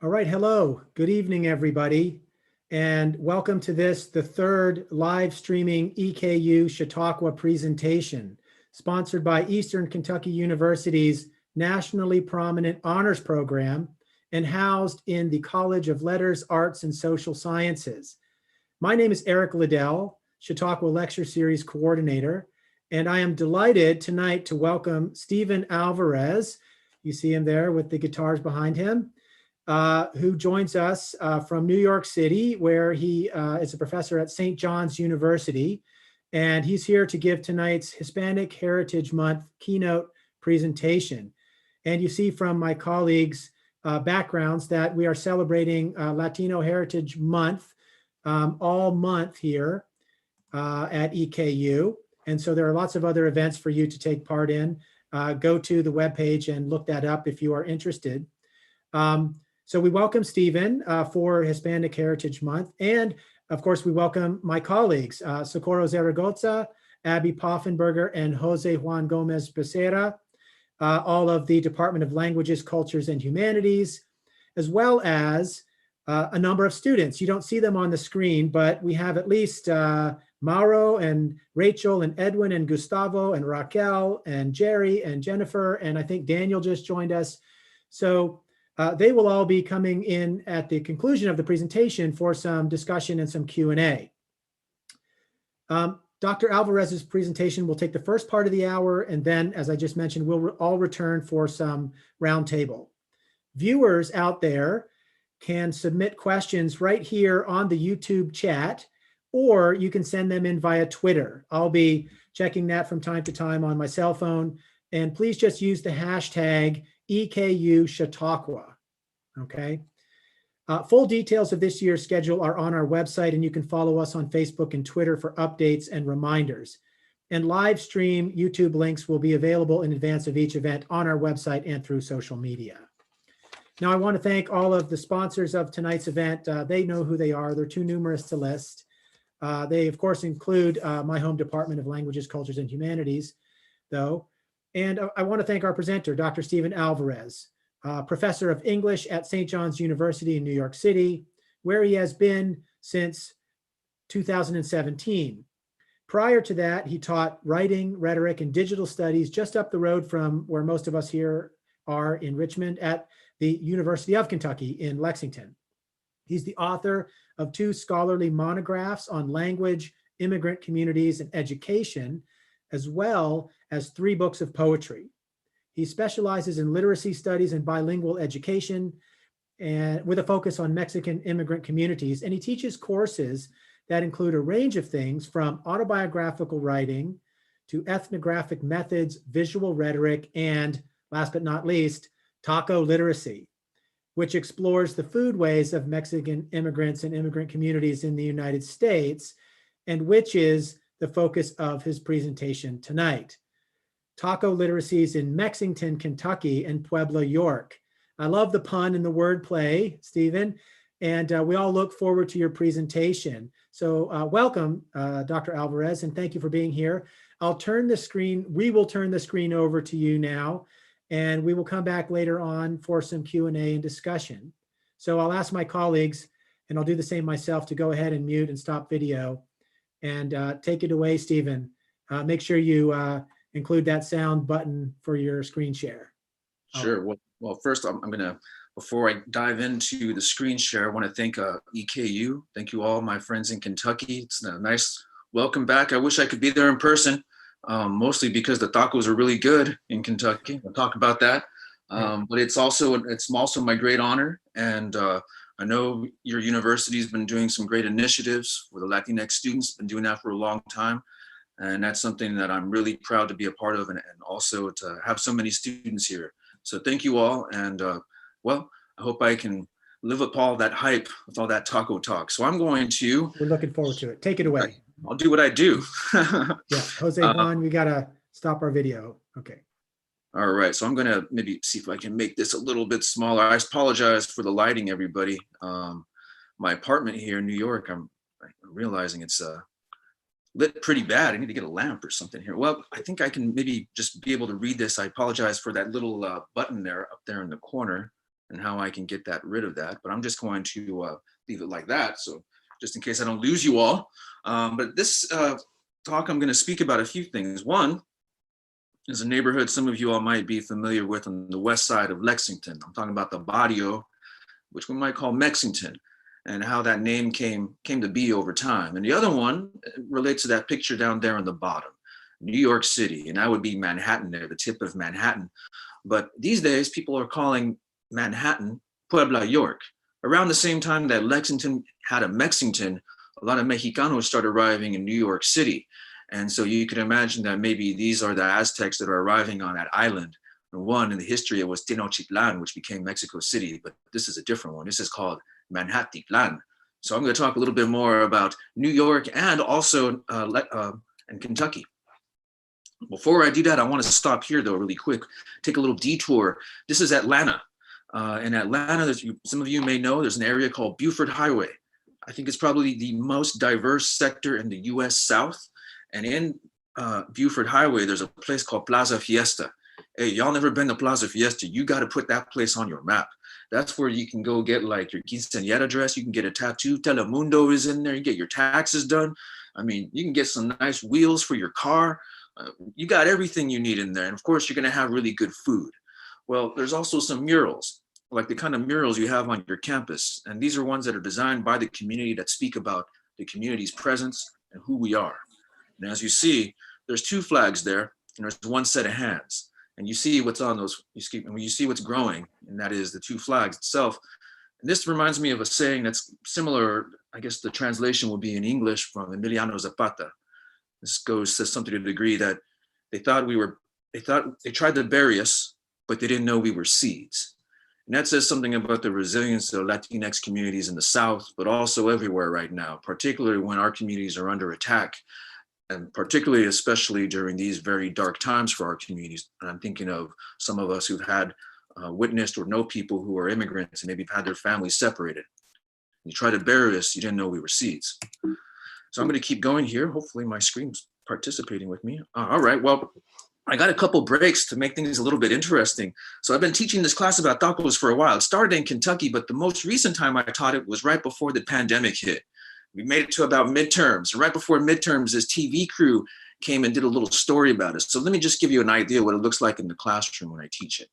All right, hello, good evening, everybody, and welcome to the third live streaming EKU Chautauqua presentation, sponsored by Eastern Kentucky University's nationally prominent honors program and housed in the College of Letters, Arts, and Social Sciences. My name is Eric Liddell, Chautauqua Lecture Series Coordinator, and I am delighted tonight to welcome Stephen Alvarez. You see him there with the guitars behind him. Who joins us from New York City, where he is a professor at St. John's University. And he's here to give tonight's Hispanic Heritage Month keynote presentation. And you see from my colleagues' backgrounds that we are celebrating Latino Heritage Month all month here at EKU. And so there are lots of other events for you to take part in. Go to the webpage and look that up if you are interested. So we welcome Stephen for Hispanic Heritage Month. And of course, we welcome my colleagues, Socorro Zaragoza, Abby Poffenberger, and Jose Juan Gomez Becerra, all of the Department of Languages, Cultures, and Humanities, as well as a number of students. You don't see them on the screen, but we have at least Mauro and Rachel and Edwin and Gustavo and Raquel and Jerry and Jennifer, and I think Daniel just joined us. So they will all be coming in at the conclusion of the presentation for some discussion and some Q&A. Dr. Alvarez's presentation will take the first part of the hour, and then, as I just mentioned, we'll all return for some roundtable. Viewers out there can submit questions right here on the YouTube chat, or you can send them in via Twitter. I'll be checking that from time to time on my cell phone, and please just use the hashtag EKU Chautauqua, okay? Full details of this year's schedule are on our website, and you can follow us on Facebook and Twitter for updates and reminders. And live stream YouTube links will be available in advance of each event on our website and through social media. Now, I want to thank all of the sponsors of tonight's event. They know who they are. They're too numerous to list. They, of course, include my home Department of Languages, Cultures, and Humanities, though. And I want to thank our presenter, Dr. Stephen Alvarez, professor of English at St. John's University in New York City, where he has been since 2017. Prior to that, he taught writing, rhetoric, and digital studies just up the road from where most of us here are in Richmond at the University of Kentucky in Lexington. He's the author of 2 scholarly monographs on language, immigrant communities, and education, as well as 3 books of poetry. He specializes in literacy studies and bilingual education, and with a focus on Mexican immigrant communities. And he teaches courses that include a range of things from autobiographical writing to ethnographic methods, visual rhetoric, and last but not least, taco literacy, which explores the foodways of Mexican immigrants and immigrant communities in the United States, and which is the focus of his presentation tonight. Taco literacies in Mexington, Kentucky, and Puebla, York. I love the pun and the wordplay, Stephen, and we all look forward to your presentation. So welcome, Dr. Alvarez, and thank you for being here. We will turn the screen over to you now, and we will come back later on for some Q&A and discussion. So I'll ask my colleagues, and I'll do the same myself, to go ahead and mute and stop video. And take it away, Stephen. Make sure you include that sound button for your screen share. Sure. Well, first I'm going to, before I dive into the screen share, I want to thank EKU. Thank you all, my friends in Kentucky. It's a nice welcome back. I wish I could be there in person, mostly because the tacos are really good in Kentucky. We'll talk about that. But it's also my great honor. And I know your university's been doing some great initiatives for the Latinx students, been doing that for a long time. And that's something that I'm really proud to be a part of, and also to have so many students here. So thank you all. And well, I hope I can live up all that hype with all that taco talk. So I'm going to. We're looking forward to it. Take it away. I'll do what I do. Yeah, Jose Juan, we got to stop our video. Okay. All right, so I'm gonna maybe see if I can make this a little bit smaller. I apologize for the lighting, everybody. My apartment here in New York, I'm realizing it's lit pretty bad. I need to get a lamp or something here. Well, I think I can maybe just be able to read this. I apologize for that little button there up there in the corner. and how I can get rid of that. But I'm just going to leave it like that. So just in case I don't lose you all. But this talk, I'm going to speak about a few things. One is a neighborhood some of you all might be familiar with on the west side of Lexington. I'm talking about the barrio, which we might call Mexington, and how that name came to be over time. And the other one relates to that picture down there on the bottom, New York City, and that would be Manhattan there, the tip of Manhattan. But these days, people are calling Manhattan Puebla, York. Around the same time that Lexington had a Mexington, a lot of Mexicanos started arriving in New York City. And so you can imagine that maybe these are the Aztecs that are arriving on that island. And one in the history, it was Tenochtitlan, which became Mexico City, but this is a different one. This is called Manhattan. So I'm going to talk a little bit more about New York and also and Kentucky. Before I do that, I want to stop here though, really quick, take a little detour. This is Atlanta. In Atlanta, some of you may know, there's an area called Buford Highway. I think it's probably the most diverse sector in the US South. And in Buford Highway, there's a place called Plaza Fiesta. Hey, y'all never been to Plaza Fiesta, you got to put that place on your map. That's where you can go get like your quinceañera dress, you can get a tattoo, Telemundo is in there, you get your taxes done. I mean, you can get some nice wheels for your car. You got everything you need in there. And of course, you're going to have really good food. Well, there's also some murals, like the kind of murals you have on your campus. And these are ones that are designed by the community that speak about the community's presence and who we are. And as you see, there's two flags there, and there's one set of hands. And you see what's on those, you see what's growing, and that is the two flags itself. And this reminds me of a saying that's similar, I guess the translation will be in English from Emiliano Zapata. This says something to the degree that they tried to bury us, but they didn't know we were seeds. And that says something about the resilience of Latinx communities in the South, but also everywhere right now, particularly when our communities are under attack, and particularly, especially during these very dark times for our communities. And I'm thinking of some of us who've had witnessed or know people who are immigrants and maybe have had their families separated. You try to bury us, you didn't know we were seeds. So I'm going to keep going here. Hopefully my screen's participating with me. All right, well, I got a couple breaks to make things a little bit interesting. So I've been teaching this class about tacos for a while. It started in Kentucky, but the most recent time I taught it was right before the pandemic hit. We made it to about midterms. Right before midterms, this TV crew came and did a little story about us. So let me just give you an idea what it looks like in the classroom when I teach it.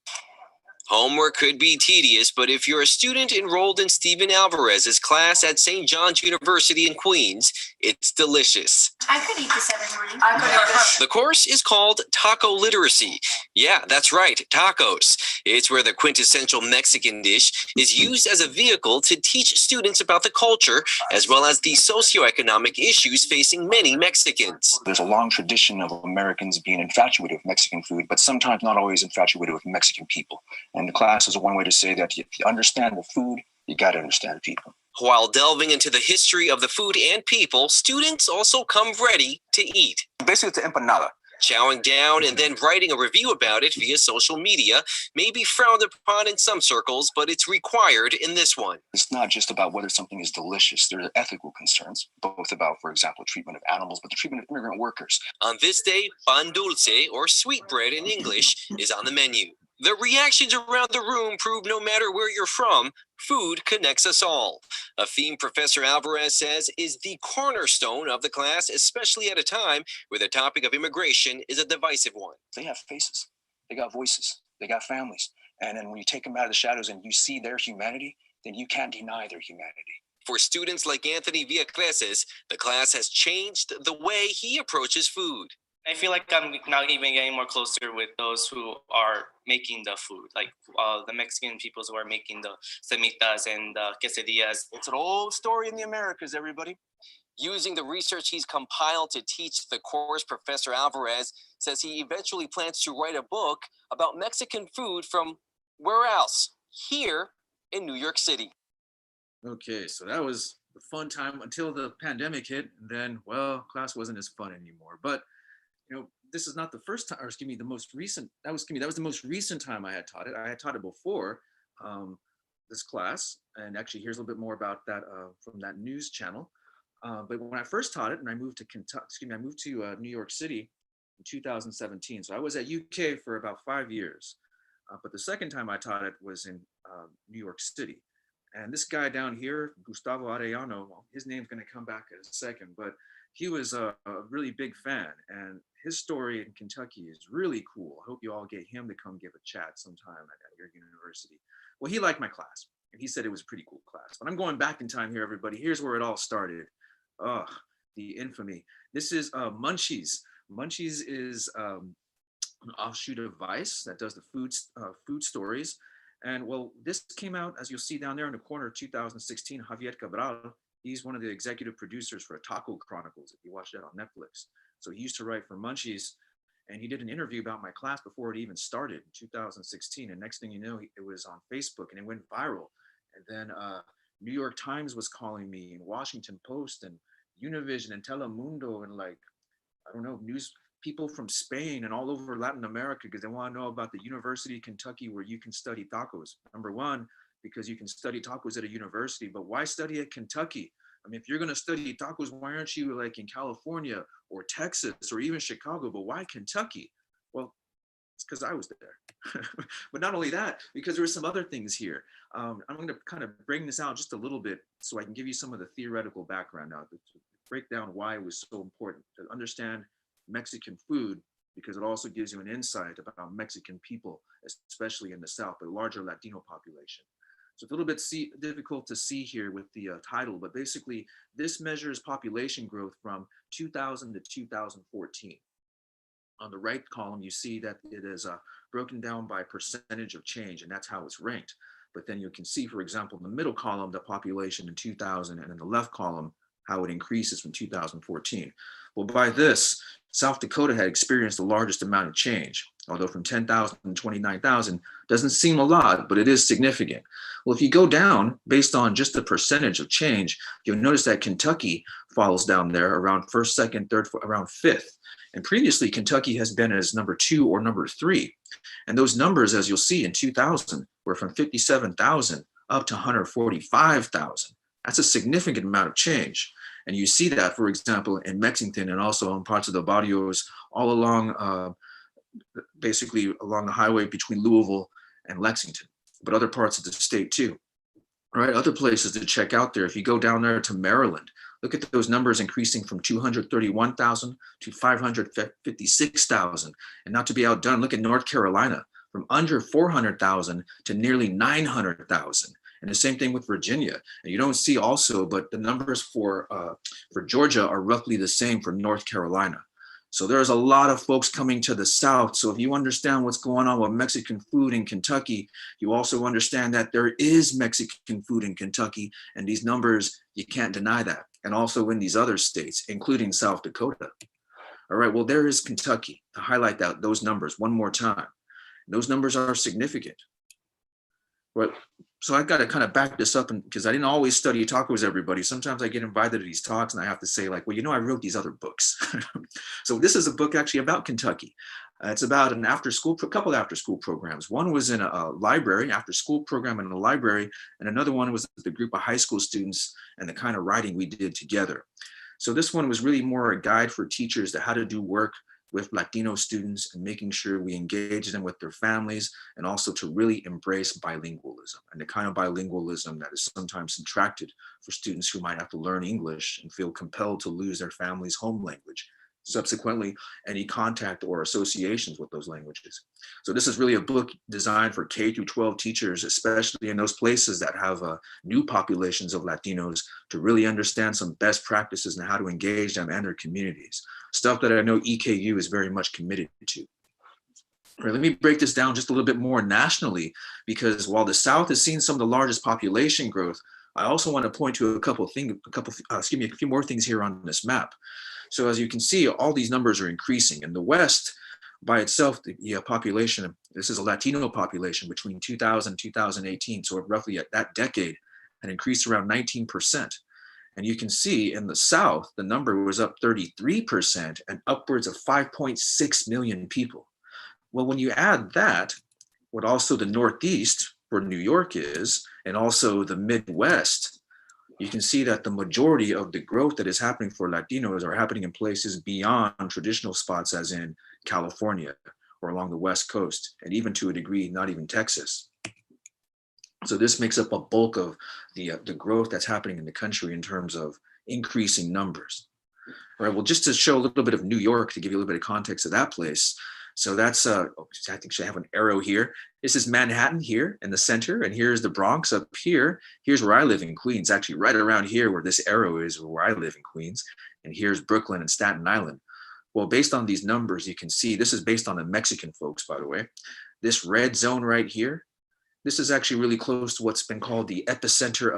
Homework could be tedious, but if you're a student enrolled in Stephen Alvarez's class at St. John's University in Queens, it's delicious. I could eat this every morning. I could eat this. The course is called Taco Literacy. Yeah, that's right, tacos. It's where the quintessential Mexican dish is used as a vehicle to teach students about the culture as well as the socioeconomic issues facing many Mexicans. There's a long tradition of Americans being infatuated with Mexican food, but sometimes not always infatuated with Mexican people. And the class is one way to say that if you understand the food, you got to understand people. While delving into the history of the food and people, students also come ready to eat. Basically, it's an empanada. Chowing down and then writing a review about it via social media may be frowned upon in some circles, but it's required in this one. It's not just about whether something is delicious. There are ethical concerns, both about, for example, treatment of animals, but the treatment of immigrant workers. On this day, pan dulce, or sweetbread in English, is on the menu. The reactions around the room prove no matter where you're from, food connects us all. A theme Professor Alvarez says is the cornerstone of the class, especially at a time where the topic of immigration is a divisive one. They have faces, they got voices, they got families. And then when you take them out of the shadows and you see their humanity, then you can't deny their humanity. For students like Anthony Villacreses, the class has changed the way he approaches food. I feel like I'm now even getting more closer with those who are making the food, like the Mexican peoples who are making the semitas and the quesadillas. It's an old story in the Americas, everybody. Using the research he's compiled to teach the course, Professor Alvarez says he eventually plans to write a book about Mexican food from where else? Here in New York City. Okay, so that was a fun time until the pandemic hit. And then, well, class wasn't as fun anymore. But this is not the first time, or excuse me, the most recent, that was the most recent time I had taught it. I had taught it before this class, and actually here's a little bit more about that from that news channel. But when I first taught it, and I moved to New York City in 2017. So I was at UK for about 5 years. But the second time I taught it was in New York City. And this guy down here, Gustavo Arellano, well, his name's going to come back in a second, but he was a really big fan. And his story in Kentucky is really cool. I hope you all get him to come give a chat sometime at your university. Well, he liked my class, and he said it was a pretty cool class. But I'm going back in time here, everybody. Here's where it all started. Oh, the infamy. This is Munchies. Munchies is an offshoot of Vice that does the food stories. And well, this came out, as you'll see down there in the corner, 2016, Javier Cabral. He's one of the executive producers for Taco Chronicles, if you watch that on Netflix. So he used to write for Munchies, and he did an interview about my class before it even started in 2016. And next thing you know, it was on Facebook and it went viral. And then New York Times was calling me, and Washington Post and Univision and Telemundo, and like, I don't know, news people from Spain and all over Latin America, because they want to know about the University of Kentucky where you can study tacos. Number one, because you can study tacos at a university, but why study at Kentucky? I mean, if you're going to study tacos, why aren't you like in California or Texas or even Chicago? But why Kentucky? Well, it's because I was there. But not only that, because there were some other things here. I'm going to kind of bring this out just a little bit so I can give you some of the theoretical background now to break down why it was so important to understand Mexican food, because it also gives you an insight about Mexican people, especially in the South, but a larger Latino population. So it's a little bit difficult to see here with the title, but basically this measures population growth from 2000 to 2014. On the right column, you see that it is broken down by percentage of change, and that's how it's ranked. But then you can see, for example, in the middle column, the population in 2000, and in the left column, how it increases from 2014. Well, by this, South Dakota had experienced the largest amount of change, although from 10,000 to 29,000 doesn't seem a lot, but it is significant. Well, if you go down based on just the percentage of change, you'll notice that Kentucky falls down there around first, second, third, around fifth. And previously, Kentucky has been as number 2 or number 3. And those numbers, as you'll see in 2000, were from 57,000 up to 145,000. That's a significant amount of change. And you see that, for example, in Mexington and also in parts of the barrios all along, basically along the highway between Louisville and Lexington, but other parts of the state too. All right, other places to check out there. If you go down there to Maryland, look at those numbers increasing from 231,000 to 556,000. And not to be outdone, look at North Carolina, from under 400,000 to nearly 900,000. And the same thing with Virginia. And you don't see also, but the numbers for Georgia are roughly the same for North Carolina. So there's a lot of folks coming to the South. So if you understand what's going on with Mexican food in Kentucky, you also understand that there is Mexican food in Kentucky, and these numbers, you can't deny that. And also in these other states, including South Dakota. All right, well, there is Kentucky. To highlight those numbers one more time. Those numbers are significant. But so I've got to kind of back this up, because I didn't always study tacos, everybody. Sometimes I get invited to these talks and I have to say like, well, you know, I wrote these other books. So this is a book actually about Kentucky. It's about a couple of after-school programs. One was in a library, after-school program in a library, and another one was the group of high school students and the kind of writing we did together. So this one was really more a guide for teachers to how to do work with Latino students and making sure we engage them with their families, and also to really embrace bilingualism, and the kind of bilingualism that is sometimes subtracted for students who might have to learn English and feel compelled to lose their family's home language. Subsequently, any contact or associations with those languages. So this is really a book designed for K through 12 teachers, especially in those places that have new populations of Latinos, to really understand some best practices and how to engage them and their communities. Stuff that I know EKU is very much committed to. All right, let me break this down just a little bit more nationally, because while the South has seen some of the largest population growth, I also want to point to a few more things here on this map. So as you can see, all these numbers are increasing. In the West, by itself, the population, this is a Latino population between 2000 and 2018, so roughly at that decade, had increased around 19%. And you can see in the South, the number was up 33% and upwards of 5.6 million people. Well, when you add that, what also the Northeast, where New York is, and also the Midwest, you can see that the majority of the growth that is happening for Latinos are happening in places beyond traditional spots, as in California or along the West Coast, and even to a degree, not even Texas. So this makes up a bulk of the growth that's happening in the country in terms of increasing numbers. All right, well, just to show a little bit of New York, to give you a little bit of context of that place. So that's, I think I have an arrow here. This is Manhattan here in the center, and here's the Bronx up here. Here's where I live in Queens, actually right around here where this arrow is where I live in Queens. And here's Brooklyn and Staten Island. Well, based on these numbers, you can see, this is based on the Mexican folks, by the way. This red zone right here, this is actually really close to what's been called the epicenter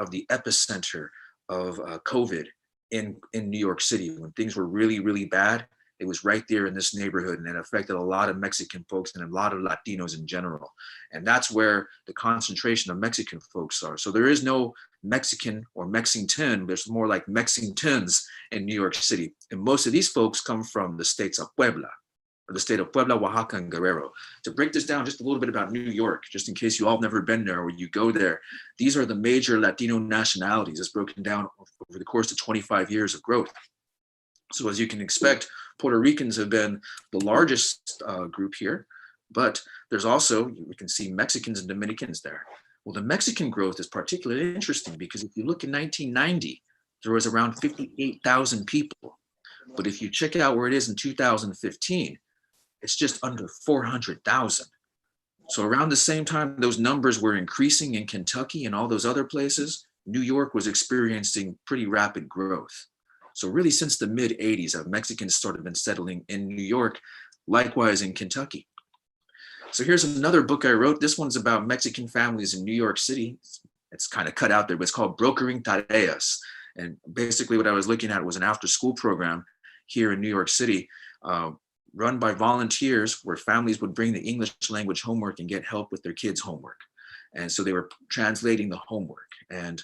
of COVID in New York City. When things were really, really bad, it was right there in this neighborhood, and it affected a lot of Mexican folks and a lot of Latinos in general. And that's where the concentration of Mexican folks are. So there is no Mexican or Mexington, there's more like Mexingtons in New York City. And most of these folks come from the states of Puebla, or the state of Puebla, Oaxaca, and Guerrero. To break this down just a little bit about New York, just in case you all have never been there or you go there, these are the major Latino nationalities. It's broken down over the course of 25 years of growth. So as you can expect, Puerto Ricans have been the largest group here, but there's also, you can see Mexicans and Dominicans there. Well, the Mexican growth is particularly interesting because if you look in 1990, there was around 58,000 people. But if you check out where it is in 2015, it's just under 400,000. So around the same time those numbers were increasing in Kentucky and all those other places, New York was experiencing pretty rapid growth. So really since the mid 80s, Mexicans started been settling in New York, likewise in Kentucky. So here's another book I wrote. This one's about Mexican families in New York City. It's kind of cut out there, but it's called Brokering Tareas. And basically what I was looking at was an after school program here in New York City, run by volunteers where families would bring the English language homework and get help with their kids' homework. And so they were translating the homework. And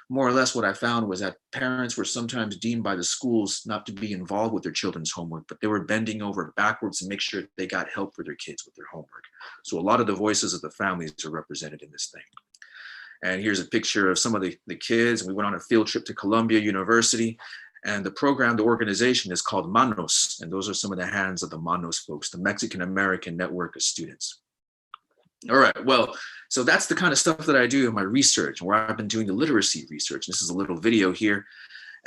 more or less what I found was that parents were sometimes deemed by the schools not to be involved with their children's homework, but they were bending over backwards to make sure they got help for their kids with their homework. So a lot of the voices of the families are represented in this thing. And here's a picture of some of the kids. We went on a field trip to Columbia University, and the program, the organization is called Manos. And those are some of the hands of the Manos folks, the Mexican American Network of Students. All right, well, so that's the kind of stuff that I do in my research, where I've been doing the literacy research. This is a little video here.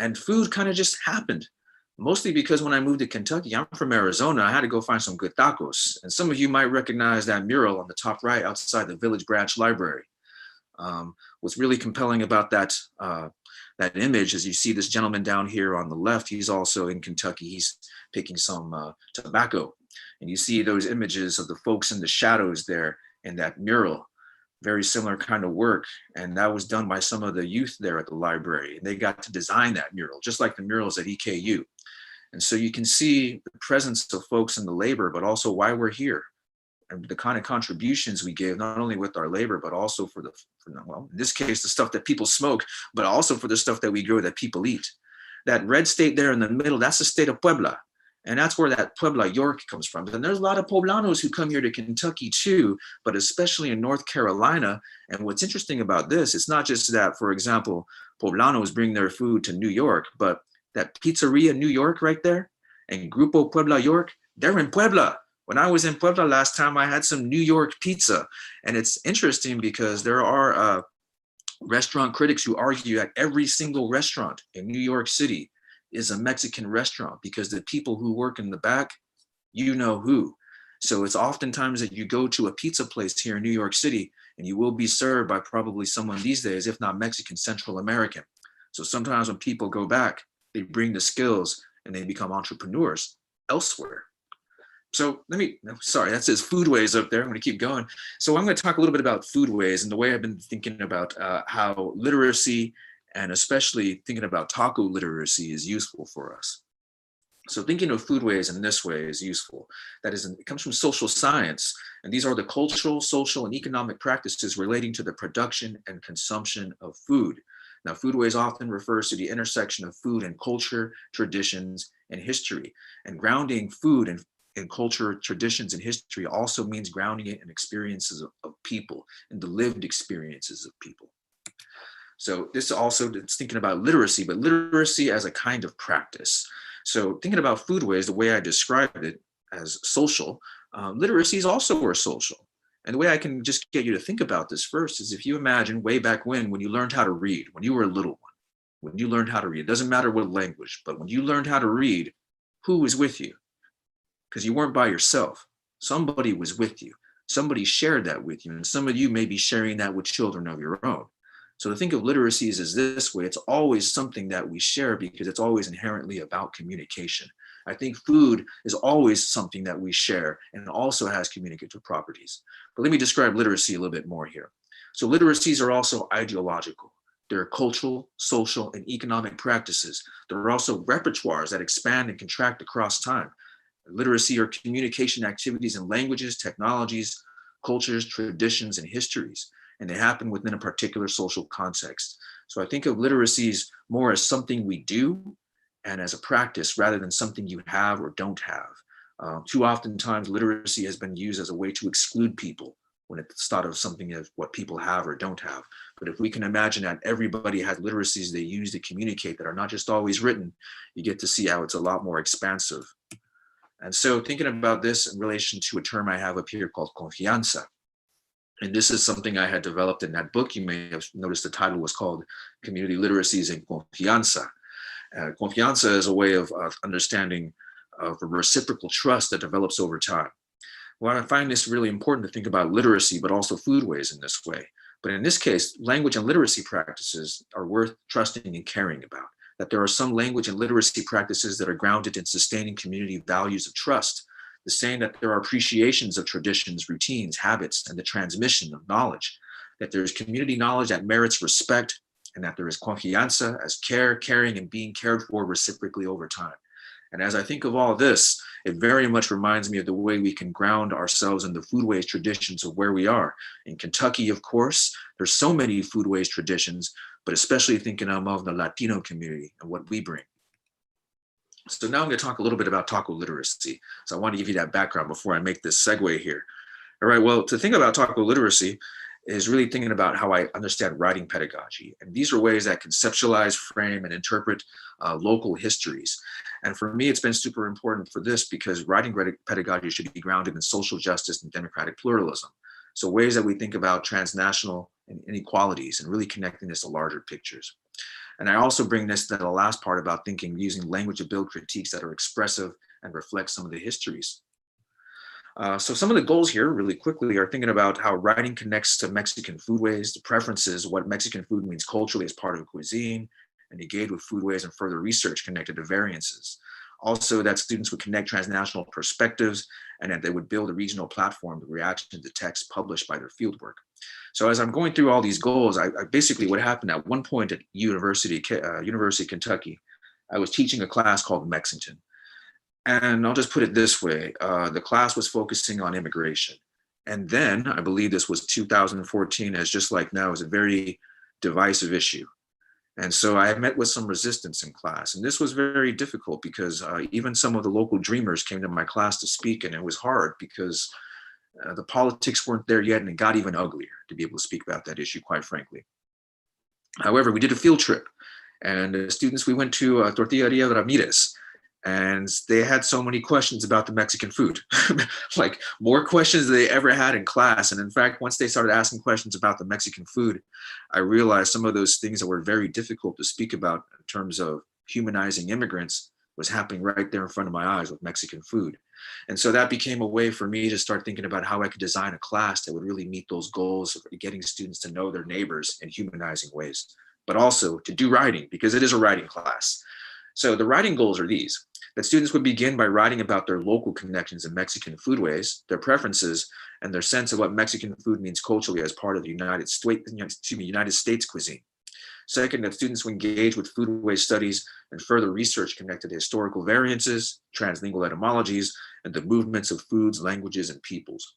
And food kind of just happened, mostly because when I moved to Kentucky, I'm from Arizona, I had to go find some good tacos. And some of you might recognize that mural on the top right outside the Village Branch Library. What's really compelling about that image is you see this gentleman down here on the left. He's also in Kentucky. He's picking some tobacco. And you see those images of the folks in the shadows there in that mural. Very similar kind of work. And that was done by some of the youth there at the library. And they got to design that mural, just like the murals at EKU. And so you can see the presence of folks in the labor, but also why we're here. And the kind of contributions we give, not only with our labor, but also for well, in this case, the stuff that people smoke, but also for the stuff that we grow that people eat. That red state there in the middle, that's the state of Puebla. And that's where that Puebla, York comes from. And there's a lot of Poblanos who come here to Kentucky too, but especially in North Carolina. And what's interesting about this, it's not just that, for example, Poblanos bring their food to New York, but that Pizzeria New York right there and Grupo Puebla York, they're in Puebla. When I was in Puebla last time, I had some New York pizza. And it's interesting because there are restaurant critics who argue that every single restaurant in New York City is a Mexican restaurant because the people who work in the back, you know who. So it's oftentimes that you go to a pizza place here in New York City and you will be served by probably someone these days, if not Mexican, Central American. So sometimes when people go back, they bring the skills and they become entrepreneurs elsewhere. So sorry, that says foodways up there. I'm going to keep going. So I'm going to talk a little bit about foodways and the way I've been thinking about how literacy and especially thinking about taco literacy is useful for us. So thinking of foodways in this way is useful. That is, it comes from social science, and these are the cultural, social, and economic practices relating to the production and consumption of food. Now, foodways often refers to the intersection of food and culture, traditions, and history. And grounding food in culture, traditions, and history also means grounding it in experiences of people, in the lived experiences of people. So this also, it's thinking about literacy, but literacy as a kind of practice. So thinking about foodways, the way I described it as social, literacy is also social. And the way I can just get you to think about this first is if you imagine way back when you learned how to read, when you were a little one, when you learned how to read, it doesn't matter what language, but when you learned how to read, who was with you? Because you weren't by yourself. Somebody was with you. Somebody shared that with you. And some of you may be sharing that with children of your own. So to think of literacies as this way, it's always something that we share because it's always inherently about communication. I think food is always something that we share and also has communicative properties. But let me describe literacy a little bit more here. So literacies are also ideological. There are cultural, social, and economic practices. There are also repertoires that expand and contract across time. Literacy are communication activities in languages, technologies, cultures, traditions, and histories, and they happen within a particular social context. So I think of literacies more as something we do and as a practice rather than something you have or don't have. Too often times literacy has been used as a way to exclude people when it's thought of something as what people have or don't have. But if we can imagine that everybody has literacies they use to communicate that are not just always written, you get to see how it's a lot more expansive. And so thinking about this in relation to a term I have up here called Confienza. And this is something I had developed in that book. You may have noticed the title was called Community Literacies in Confianza. Confianza is a way of understanding of a reciprocal trust that develops over time. Well, I find this really important to think about literacy, but also foodways in this way. But in this case, language and literacy practices are worth trusting and caring about. That there are some language and literacy practices that are grounded in sustaining community values of trust. The saying that there are appreciations of traditions, routines, habits, and the transmission of knowledge. That there is community knowledge that merits respect, and that there is confianza as care, caring, and being cared for reciprocally over time. And as I think of all this, it very much reminds me of the way we can ground ourselves in the foodways traditions of where we are. In Kentucky, of course, there's so many foodways traditions, but especially thinking of the Latino community and what we bring. So now I'm going to talk a little bit about taco literacy. So I want to give you that background before I make this segue here. All right, well, to think about taco literacy is really thinking about how I understand writing pedagogy. And these are ways that conceptualize, frame, and interpret local histories. And for me, it's been super important for this because writing pedagogy should be grounded in social justice and democratic pluralism. So ways that we think about transnational inequalities and really connecting this to larger pictures. And I also bring this to the last part about thinking using language to build critiques that are expressive and reflect some of the histories. So some of the goals here really quickly are thinking about how writing connects to Mexican foodways, the preferences, what Mexican food means culturally as part of cuisine, and engage with foodways and further research connected to variances. Also that students would connect transnational perspectives and that they would build a regional platform to reaction to texts published by their fieldwork. So as I'm going through all these goals, I basically what happened at one point at University of Kentucky, I was teaching a class called Mexington. And I'll just put it this way, the class was focusing on immigration. And then I believe this was 2014, as just like now is a very divisive issue. And so I met with some resistance in class. And this was very difficult because even some of the local dreamers came to my class to speak, and it was hard because the politics weren't there yet, and it got even uglier to be able to speak about that issue, quite frankly. However, we did a field trip, and the students, we went to Taqueria Ramirez, and they had so many questions about the Mexican food, like more questions than they ever had in class. And in fact, once they started asking questions about the Mexican food, I realized some of those things that were very difficult to speak about in terms of humanizing immigrants was happening right there in front of my eyes with Mexican food. And so that became a way for me to start thinking about how I could design a class that would really meet those goals of getting students to know their neighbors in humanizing ways, but also to do writing because it is a writing class. So the writing goals are these, that students would begin by writing about their local connections in Mexican foodways, their preferences, and their sense of what Mexican food means culturally as part of the United States cuisine. Second, that students will engage with foodway studies and further research connected to historical variances, translingual etymologies, and the movements of foods, languages, and peoples.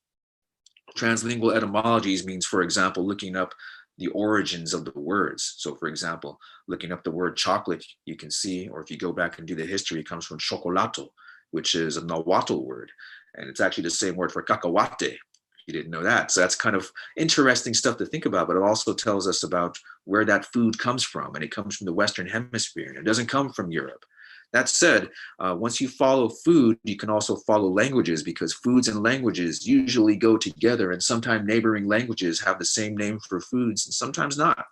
Translingual etymologies means, for example, looking up the origins of the words. So for example, looking up the word chocolate, you can see, or if you go back and do the history, it comes from chocolato, which is a Nahuatl word. And it's actually the same word for cacahuate, if you didn't know that. So that's kind of interesting stuff to think about, but it also tells us about where that food comes from. And it comes from the Western Hemisphere, and it doesn't come from Europe. That said, once you follow food, you can also follow languages, because foods and languages usually go together, and sometimes neighboring languages have the same name for foods and sometimes not.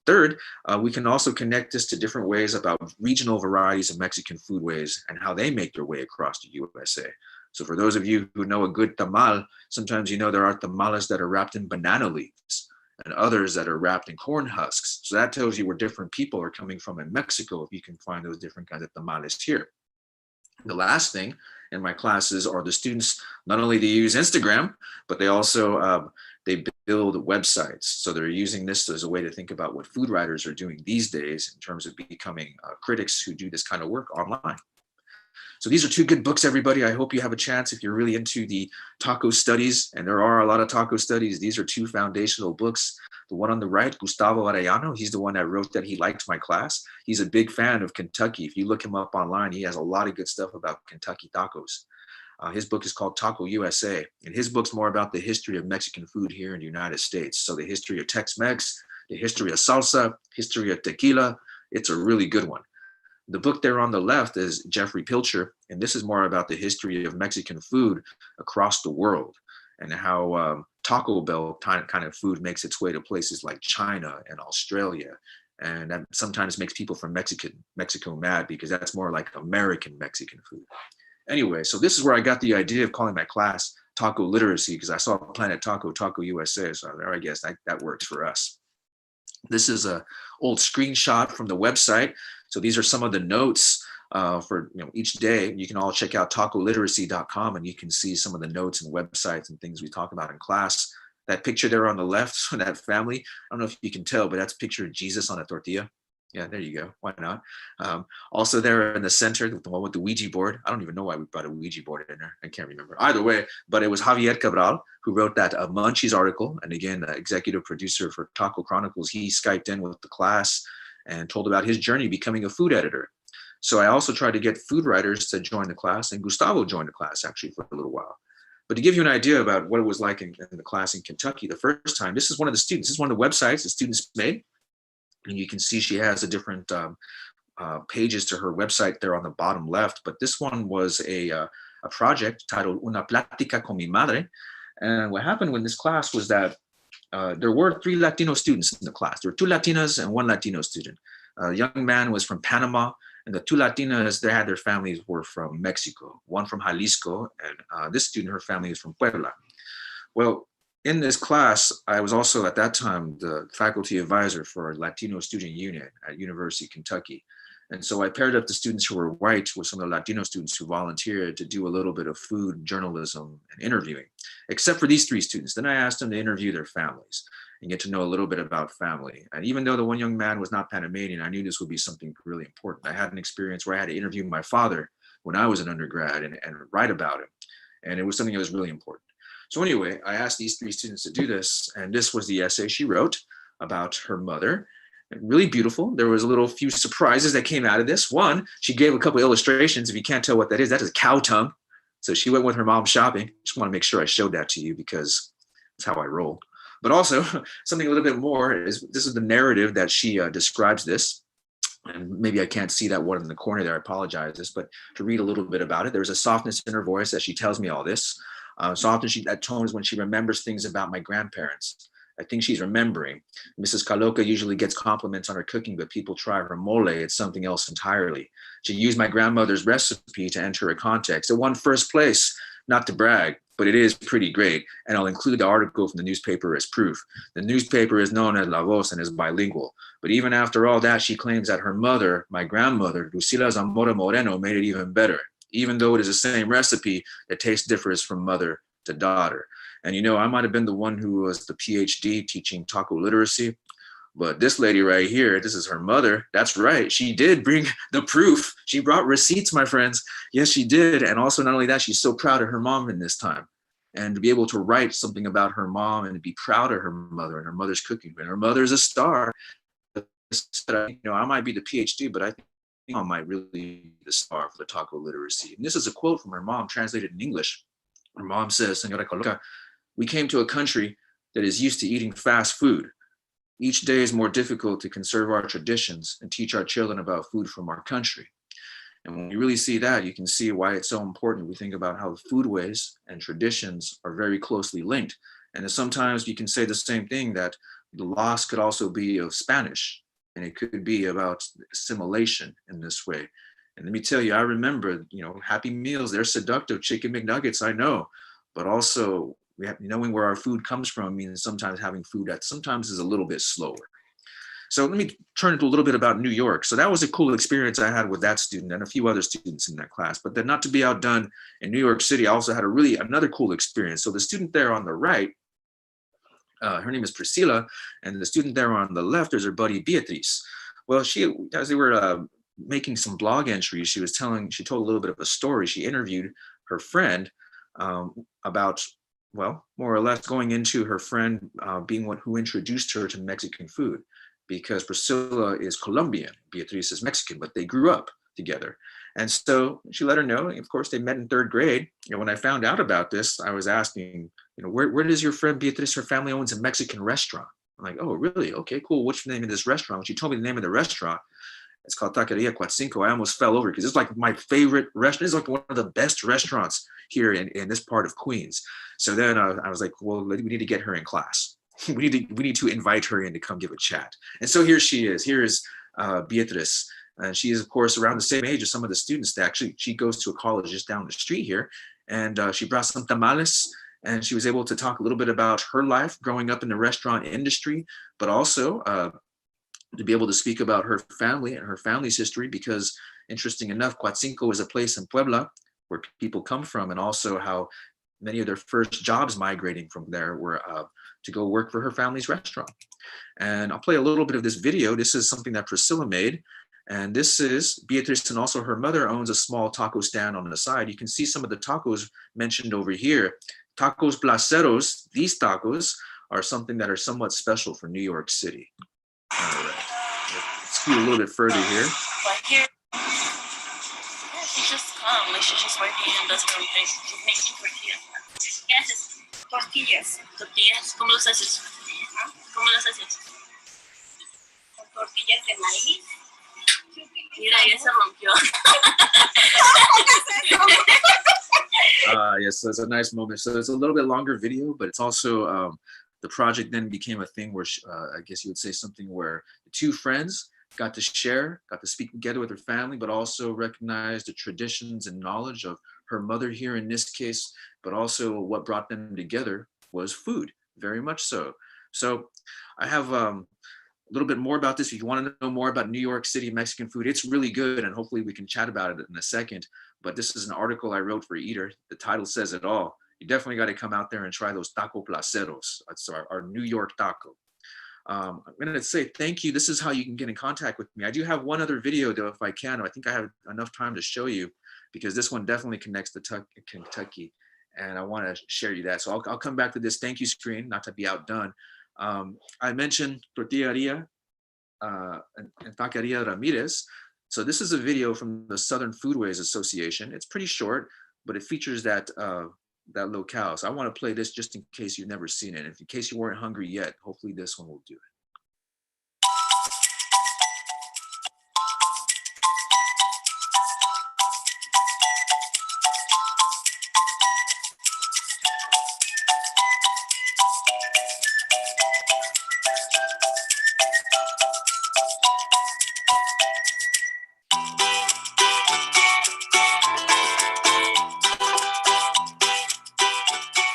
Third, we can also connect this to different ways about regional varieties of Mexican foodways and how they make their way across the USA. So for those of you who know a good tamal, sometimes you know there are tamales that are wrapped in banana leaves and others that are wrapped in corn husks. So that tells you where different people are coming from in Mexico, if you can find those different kinds of tamales here. The last thing in my classes are the students, not only they use Instagram, but they also they build websites. So they're using this as a way to think about what food writers are doing these days in terms of becoming critics who do this kind of work online. So these are two good books, everybody. I hope you have a chance if you're really into the taco studies, and there are a lot of taco studies. These are two foundational books. The one on the right, Gustavo Arellano, he's the one that wrote that he liked my class. He's a big fan of Kentucky. If you look him up online, he has a lot of good stuff about Kentucky tacos. His book is called Taco USA, and his book's more about the history of Mexican food here in the United States. So the history of Tex-Mex, the history of salsa, history of tequila. It's a really good one. The book there on the left is Jeffrey Pilcher, and this is more about the history of Mexican food across the world and how Taco Bell kind of food makes its way to places like China and Australia. And that sometimes makes people from Mexico mad, because that's more like American Mexican food. Anyway, so this is where I got the idea of calling my class Taco Literacy, because I saw Planet Taco, Taco USA. So there, I guess that works for us. This is an old screenshot from the website. So these are some of the notes for each day. You can all check out tacoliteracy.com, and you can see some of the notes and websites and things we talk about in class. That picture there on the left, that family, I don't know if you can tell, but that's a picture of Jesus on a tortilla. Yeah, there you go. Why not? Also there in the center, the one with the Ouija board. I don't even know why we brought a Ouija board in there. I can't remember. Either way, but it was Javier Cabral who wrote that Munchies article. And again, the executive producer for Taco Chronicles, he Skyped in with the class and told about his journey becoming a food editor. So I also tried to get food writers to join the class, and Gustavo joined the class actually for a little while. But to give you an idea about what it was like in the class in Kentucky the first time, this is one of the students. This is one of the websites the students made. And you can see she has a different pages to her website there on the bottom left. But this one was a project titled Una Plática con mi Madre. And what happened in this class was that there were 3 Latino students in the class. There were 2 Latinas and 1 Latino student. A young man was from Panama, and the 2 Latinas, they had their families were from Mexico, one from Jalisco, and this student, her family is from Puebla. Well, in this class, I was also at that time the faculty advisor for a Latino student union at University of Kentucky. And so I paired up the students who were white with some of the Latino students who volunteered to do a little bit of food journalism and interviewing, except for these 3 students. Then I asked them to interview their families and get to know a little bit about family. And even though the one young man was not Panamanian, I knew this would be something really important. I had an experience where I had to interview my father when I was an undergrad and write about him. And it was something that was really important. So anyway, I asked these 3 students to do this, and this was the essay she wrote about her mother. Really beautiful. There was a little few surprises that came out of this. One, she gave a couple illustrations. If you can't tell what that is cow tongue. So she went with her mom shopping. Just want to make sure I showed that to you because that's how I roll. But also something a little bit more is this is the narrative that she describes this. And maybe I can't see that one in the corner there. I apologize. But to read a little bit about it, there's a softness in her voice as she tells me all this. So often that tone is when she remembers things about my grandparents. I think she's remembering. Mrs. Caloca usually gets compliments on her cooking, but people try her mole. It's something else entirely. She used my grandmother's recipe to enter a context. It won first place, not to brag, but it is pretty great. And I'll include the article from the newspaper as proof. The newspaper is known as La Voz and is bilingual. But even after all that, she claims that her mother, my grandmother, Lucila Zamora Moreno, made it even better. Even though it is the same recipe, the taste differs from mother to daughter. And I might have been the one who was the PhD teaching taco literacy, but this lady right here, this is her mother. That's right. She did bring the proof. She brought receipts, my friends. Yes, she did. And also not only that, she's so proud of her mom in this time. And to be able to write something about her mom and to be proud of her mother and her mother's cooking. And her mother's a star. I might be the PhD, but I think I might really be the star for the taco literacy. And this is a quote from her mom translated in English. Her mom says, Señora Caloca, we came to a country that is used to eating fast food. Each day is more difficult to conserve our traditions and teach our children about food from our country. And when you really see that, you can see why it's so important. We think about how foodways and traditions are very closely linked. And then sometimes you can say the same thing, that the loss could also be of Spanish, and it could be about assimilation in this way. And let me tell you, I remember, Happy Meals, they're seductive, chicken McNuggets, I know, but also knowing where our food comes from means sometimes having food that sometimes is a little bit slower. So let me turn it to a little bit about New York. So that was a cool experience I had with that student and a few other students in that class. But then, not to be outdone, in New York City, I also had another cool experience. So the student there on the right, her name is Priscilla, and the student there on the left is her buddy Beatriz. Well, as they were making some blog entries, she told a little bit of a story. She interviewed her friend about, well, more or less going into her friend being one who introduced her to Mexican food, because Priscilla is Colombian, Beatriz is Mexican, but they grew up together. And so she let her know, of course, they met in third grade. When I found out about this, I was asking, where does your friend Beatriz, her family owns a Mexican restaurant? I'm like, oh, really? Okay, cool. What's the name of this restaurant? When she told me the name of the restaurant, it's called Taqueria Ramirez. I almost fell over because it's like my favorite restaurant. It's like one of the best restaurants here in this part of Queens. So then I was like, well, we need to get her in class. We need to invite her in to come give a chat. And so here she is. Here is Beatriz. And she is, of course, around the same age as some of the students. She goes to a college just down the street here. And she brought some tamales. And she was able to talk a little bit about her life growing up in the restaurant industry, but also to be able to speak about her family and her family's history, because interesting enough, Coatzinco is a place in Puebla where people come from, and also how many of their first jobs migrating from there were to go work for her family's restaurant. And I'll play a little bit of this video. This is something that Priscilla made. And this is Beatriz, and also her mother owns a small taco stand on the side. You can see some of the tacos mentioned over here. Tacos placeros, these tacos are something that are somewhat special for New York City. All right, let's scoot a little bit further here. But here, she's just calm, like she's just working and does her own thing. She's making tortillas. Yes, tortillas. Tortillas, ¿cómo los haces? ¿Cómo las haces? Con tortillas de maíz. Mira, ya se rompió. Yes, so it's a nice moment. So it's a little bit longer video, but it's also the project then became a thing where I guess you would say something where the two friends got to speak together with her family, but also recognize the traditions and knowledge of her mother here in this case, but also what brought them together was food, very much so. So I have a little bit more about this. If you want to know more about New York City Mexican food, it's really good, and hopefully we can chat about it in a second. But this is an article I wrote for Eater. The title says it all. You definitely got to come out there and try those taco placeros. That's our New York taco. I'm going to say thank you. This is how you can get in contact with me. I do have one other video, though, if I can. I think I have enough time to show you, because this one definitely connects to Kentucky, and I want to share you that. So I'll come back to this thank you screen, not to be outdone. I mentioned Taqueria and Taqueria Ramirez. So this is a video from the Southern Foodways Association. It's pretty short, but it features that locale. So I want to play this just in case you've never seen it. If in case you weren't hungry yet, hopefully this one will do it.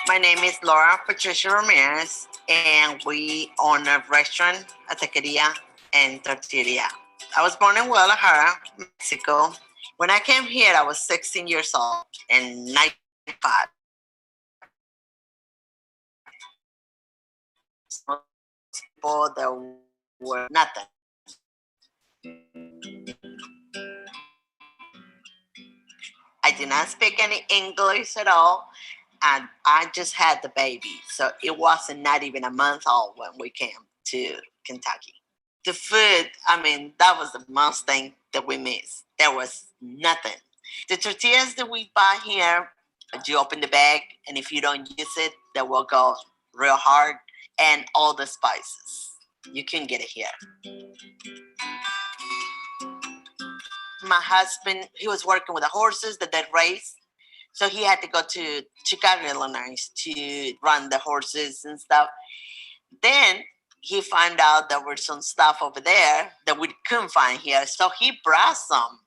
My name is Laura Patricia Ramirez, and we own a restaurant, a taqueria, and tortilla. I was born in Guadalajara, Mexico. When I came here, I was 16 years old in 1995. People that were nothing. I did not speak any English at all. And I just had the baby. So it wasn't not even a month old when we came to Kentucky. The food, that was the most thing that we missed. There was nothing. The tortillas that we buy here, you open the bag, and if you don't use it, they will go real hard. And all the spices. You can get it here. my husband, he was working with the horses that they race. So he had to go to Chicago, Illinois to run the horses and stuff. Then he found out there were some stuff over there that we couldn't find here. So he brought some.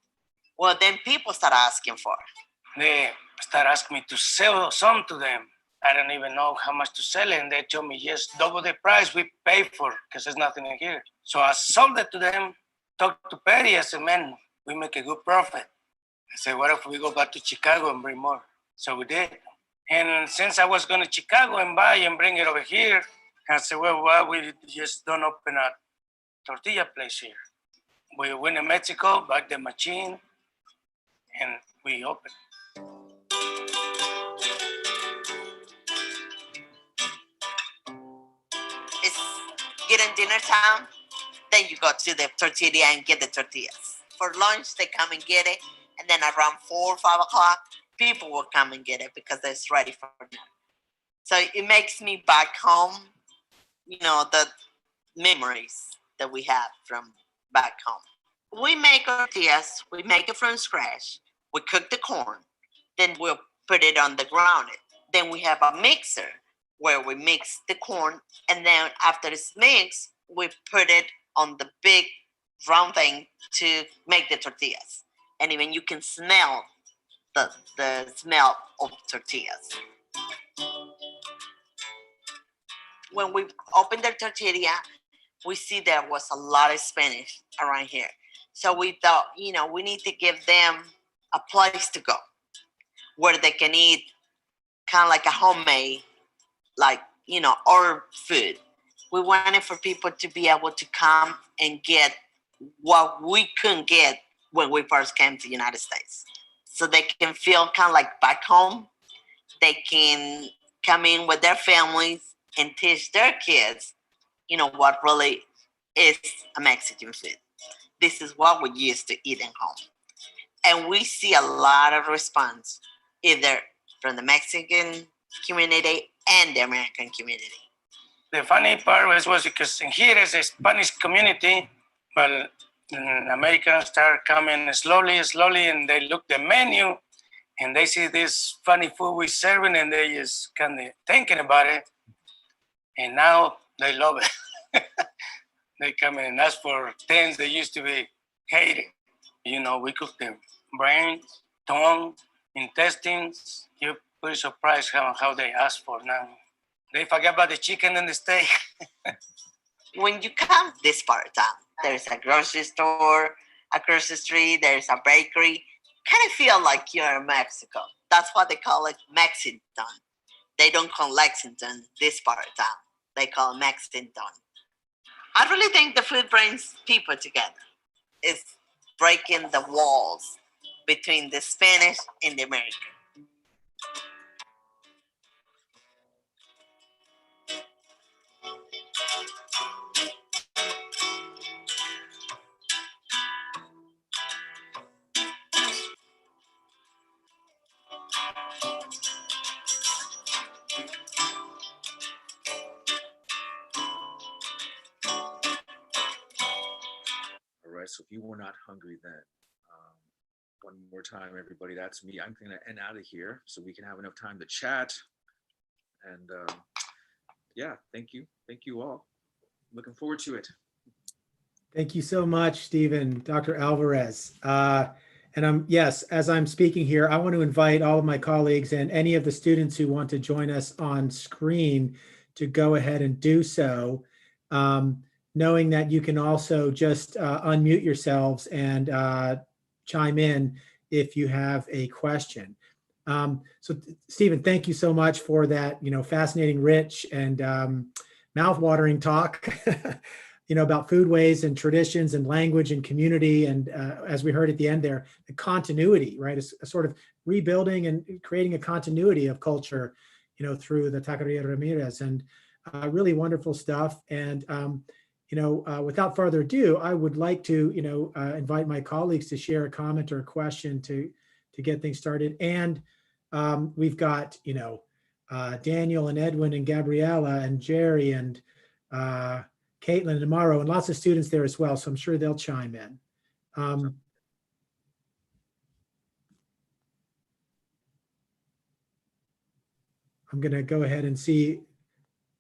Well, then people started asking for it. They start asking me to sell some to them. I don't even know how much to sell it. And they told me, yes, double the price we pay for, because there's nothing in here. So I sold it to them, talked to Perry. I said, man, we make a good profit. I said, what if we go back to Chicago and bring more? So we did. And since I was going to Chicago and buy and bring it over here, I said, well, why we just don't open a tortilla place here? We went to Mexico, bought the machine, and we opened. It's getting dinner time, then you go to the tortilla and get the tortillas. For lunch, they come and get it, and then around 4 or 5 o'clock, people will come and get it because it's ready for dinner. So it makes me back home, you know, the memories that we have from back home. We make tortillas, we make it from scratch, we cook the corn, then we'll put it on the ground. Then we have a mixer where we mix the corn, and then after it's mixed, we put it on the big round thing to make the tortillas. And even you can smell the smell of tortillas. When we opened the tortilla, we see there was a lot of Spanish around here. So we thought, you know, we need to give them a place to go where they can eat kind of like a homemade, like, you know, our food. We wanted for people to be able to come and get what we couldn't get when we first came to the United States. So they can feel kind of like back home. They can come in with their families and teach their kids, you know, what really is a Mexican food. This is what we used to eat at home. And we see a lot of response, either from the Mexican community and the American community. The funny part was because here is a Spanish community, but Americans start coming slowly, and they look the menu and they see this funny food we're serving and they just kind of thinking about it. And now they love it. They come in and ask for things that used to be hated. You know, we cook the brain, tongue, intestines. You're pretty surprised how they ask for now. They forget about the chicken and the steak. When you come this part of town, there's a grocery store across the street, there's a bakery. Kind of feel like you're in Mexico. That's why they call it Mexington. They don't call Lexington this part of town. They call it Mexington. I really think the food brings people together. It's breaking the walls between the Spanish and the American. So if you were not hungry then, one more time, everybody, that's me. I'm going to end out of here so we can have enough time to chat. And yeah, thank you. Thank you all. Looking forward to it. Thank you so much, Stephen, Dr. Alvarez. And yes, as I'm speaking here, I want to invite all of my colleagues and any of the students who want to join us on screen to go ahead and do so. Knowing that you can also just unmute yourselves and chime in if you have a question. So Stephen, thank you so much for that, fascinating, rich, and mouth-watering talk, about foodways and traditions and language and community. And as we heard at the end there, the continuity, right? A sort of rebuilding and creating a continuity of culture, through the Taqueria Ramirez, and really wonderful stuff. And without further ado, I would like to, invite my colleagues to share a comment or a question to get things started. And we've got, Daniel and Edwin and Gabriella and Jerry and Caitlin and Amaro and lots of students there as well. So I'm sure they'll chime in. I'm going to go ahead and see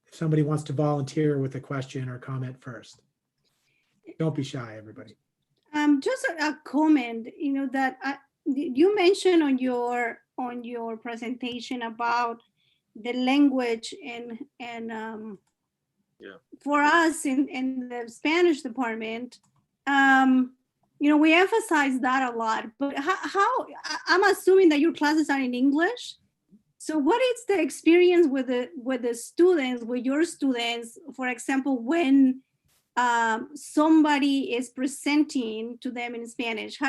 if somebody wants to volunteer with a question or comment first. Don't be shy, everybody. Just a comment, you know, that you mentioned on your presentation about the language and for us in the Spanish department, you know, we emphasize that a lot, but how I'm assuming that your classes are in English. So what is the experience with the students, with your students, for example, when somebody is presenting to them in Spanish?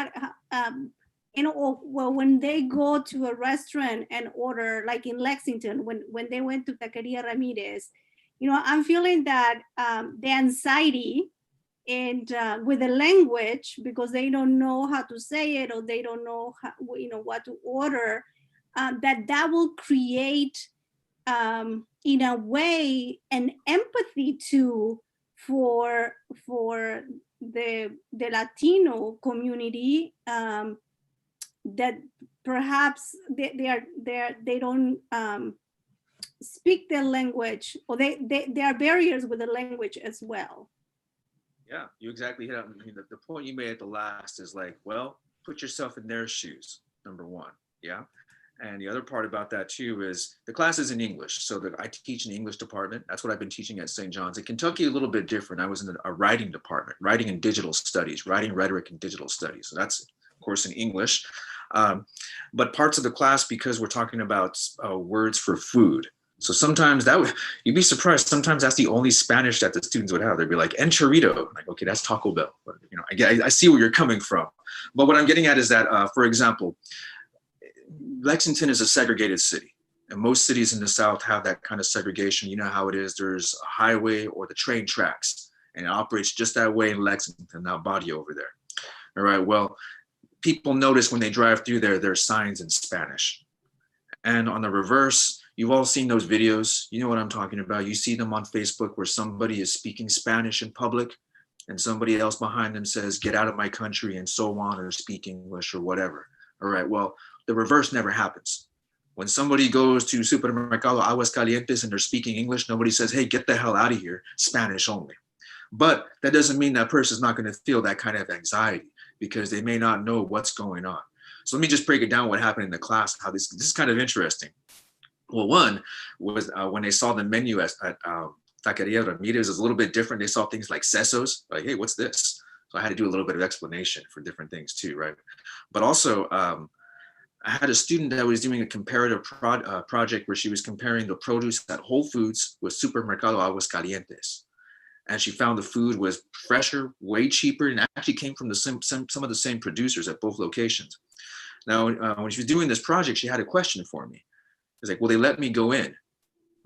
You know, well, when they go to a restaurant and order, like in Lexington, when they went to Taqueria Ramirez, you know, I'm feeling that the anxiety and with the language, because they don't know how to say it, or they don't know how, you know, what to order, that will create, in a way, an empathy too for the Latino community, that perhaps they don't speak their language, or there are barriers with the language as well. Yeah, you exactly hit on. I mean, the point you made at the last is like, well, put yourself in their shoes, number one. Yeah. And the other part about that too is the class is in English. So that I teach in the English department. That's what I've been teaching at St. John's. In Kentucky, a little bit different. I was in a writing department, writing and digital studies, writing, rhetoric, and digital studies. So that's, of course, in English. But parts of the class, because we're talking about words for food. So sometimes you'd be surprised. Sometimes that's the only Spanish that the students would have. They'd be like, enchilito. Like, okay, that's Taco Bell. But, you know, I see where you're coming from. But what I'm getting at is that, for example, Lexington is a segregated city. And most cities in the South have that kind of segregation. You know how it is. There's a highway or the train tracks, and it operates just that way in Lexington, that body over there. All right, well, people notice when they drive through there's signs in Spanish. And on the reverse, you've all seen those videos. You know what I'm talking about. You see them on Facebook where somebody is speaking Spanish in public and somebody else behind them says, get out of my country, and so on, or speak English or whatever. All right, well, the reverse never happens. When somebody goes to Supermercado Aguascalientes and they're speaking English, nobody says, hey, get the hell out of here, Spanish only. But that doesn't mean that person's not going to feel that kind of anxiety, because they may not know what's going on. So let me just break it down what happened in the class, how this is kind of interesting. Well, one was when they saw the menu at Taqueria Ramirez is a little bit different. They saw things like sesos, like, hey, what's this? So I had to do a little bit of explanation for different things too, right? But also, I had a student that was doing a comparative project where she was comparing the produce at Whole Foods with Supermercado Aguascalientes. And she found the food was fresher, way cheaper, and actually came from some of the same producers at both locations. Now, when she was doing this project, she had a question for me. She's like, will they let me go in?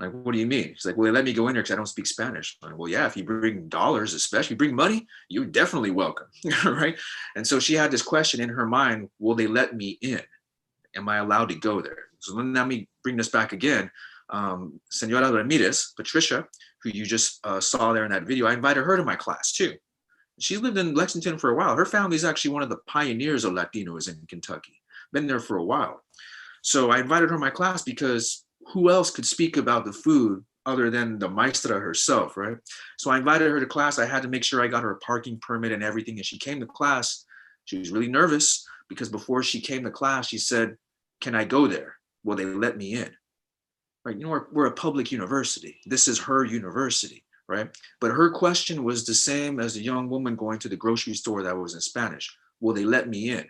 I'm like, what do you mean? She's like, well, they let me go in there because I don't speak Spanish. I'm like, well, yeah, if you bring dollars, especially bring money, you're definitely welcome, right? And so she had this question in her mind, will they let me in? Am I allowed to go there? So let me bring this back again. Senora Ramirez, Patricia, who you just saw there in that video, I invited her to my class too. She lived in Lexington for a while. Her family is actually one of the pioneers of Latinos in Kentucky, been there for a while. So I invited her to my class because who else could speak about the food other than the maestra herself, right? So I invited her to class. I had to make sure I got her a parking permit and everything. And she came to class. She was really nervous because before she came to class, she said, can I go there? Will they let me in? Right? You know, we're a public university. This is her university, right? But her question was the same as the young woman going to the grocery store that was in Spanish. Will they let me in?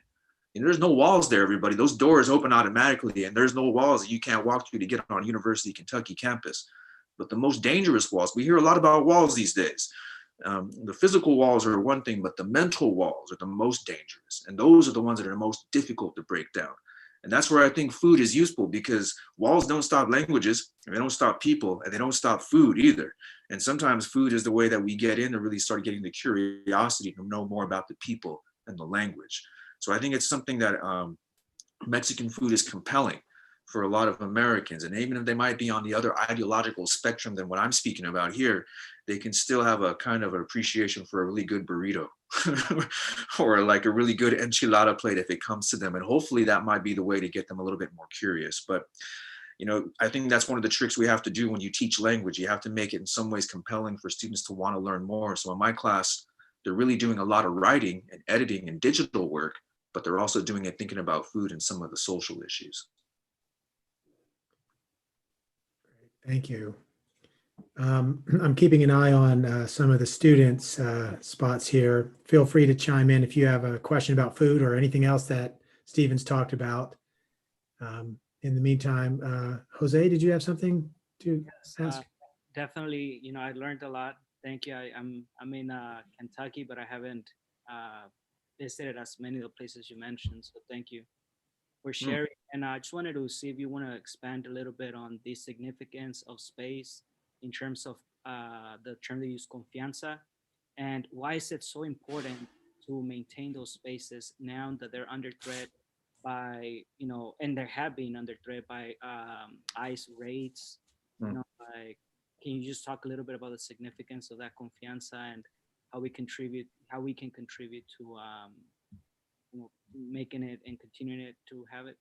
And there's no walls there, everybody. Those doors open automatically, and there's no walls that you can't walk through to get on University of Kentucky campus. But the most dangerous walls, we hear a lot about walls these days. The physical walls are one thing, but the mental walls are the most dangerous. And those are the ones that are the most difficult to break down. And that's where I think food is useful, because walls don't stop languages, and they don't stop people, and they don't stop food either. And sometimes food is the way that we get in to really start getting the curiosity to know more about the people and the language. So I think it's something that Mexican food is compelling for a lot of Americans. And even if they might be on the other ideological spectrum than what I'm speaking about here, they can still have a kind of appreciation for a really good burrito or like a really good enchilada plate if it comes to them. And hopefully that might be the way to get them a little bit more curious. But You know, I think that's one of the tricks we have to do when you teach language. You have to make it in some ways compelling for students to want to learn more. So in my class, they're really doing a lot of writing and editing and digital work, but they're also doing it thinking about food and some of the social issues. Thank you. I'm keeping an eye on some of the students' spots here. Feel free to chime in if you have a question about food or anything else that Stephen's talked about. In the meantime, Jose, did you have something to ask? Definitely, you know, I learned a lot. Thank you. I'm in Kentucky, but I haven't visited as many of the places you mentioned. So thank you for sharing. And I just wanted to see if you want to expand a little bit on the significance of space in terms of the term they use, confianza, and why is it so important to maintain those spaces now that they're under threat by, you know, and they have been under threat by ICE raids. You know, like, can you just talk a little bit about the significance of that confianza and how we can contribute to you know, making it and continuing it to have it?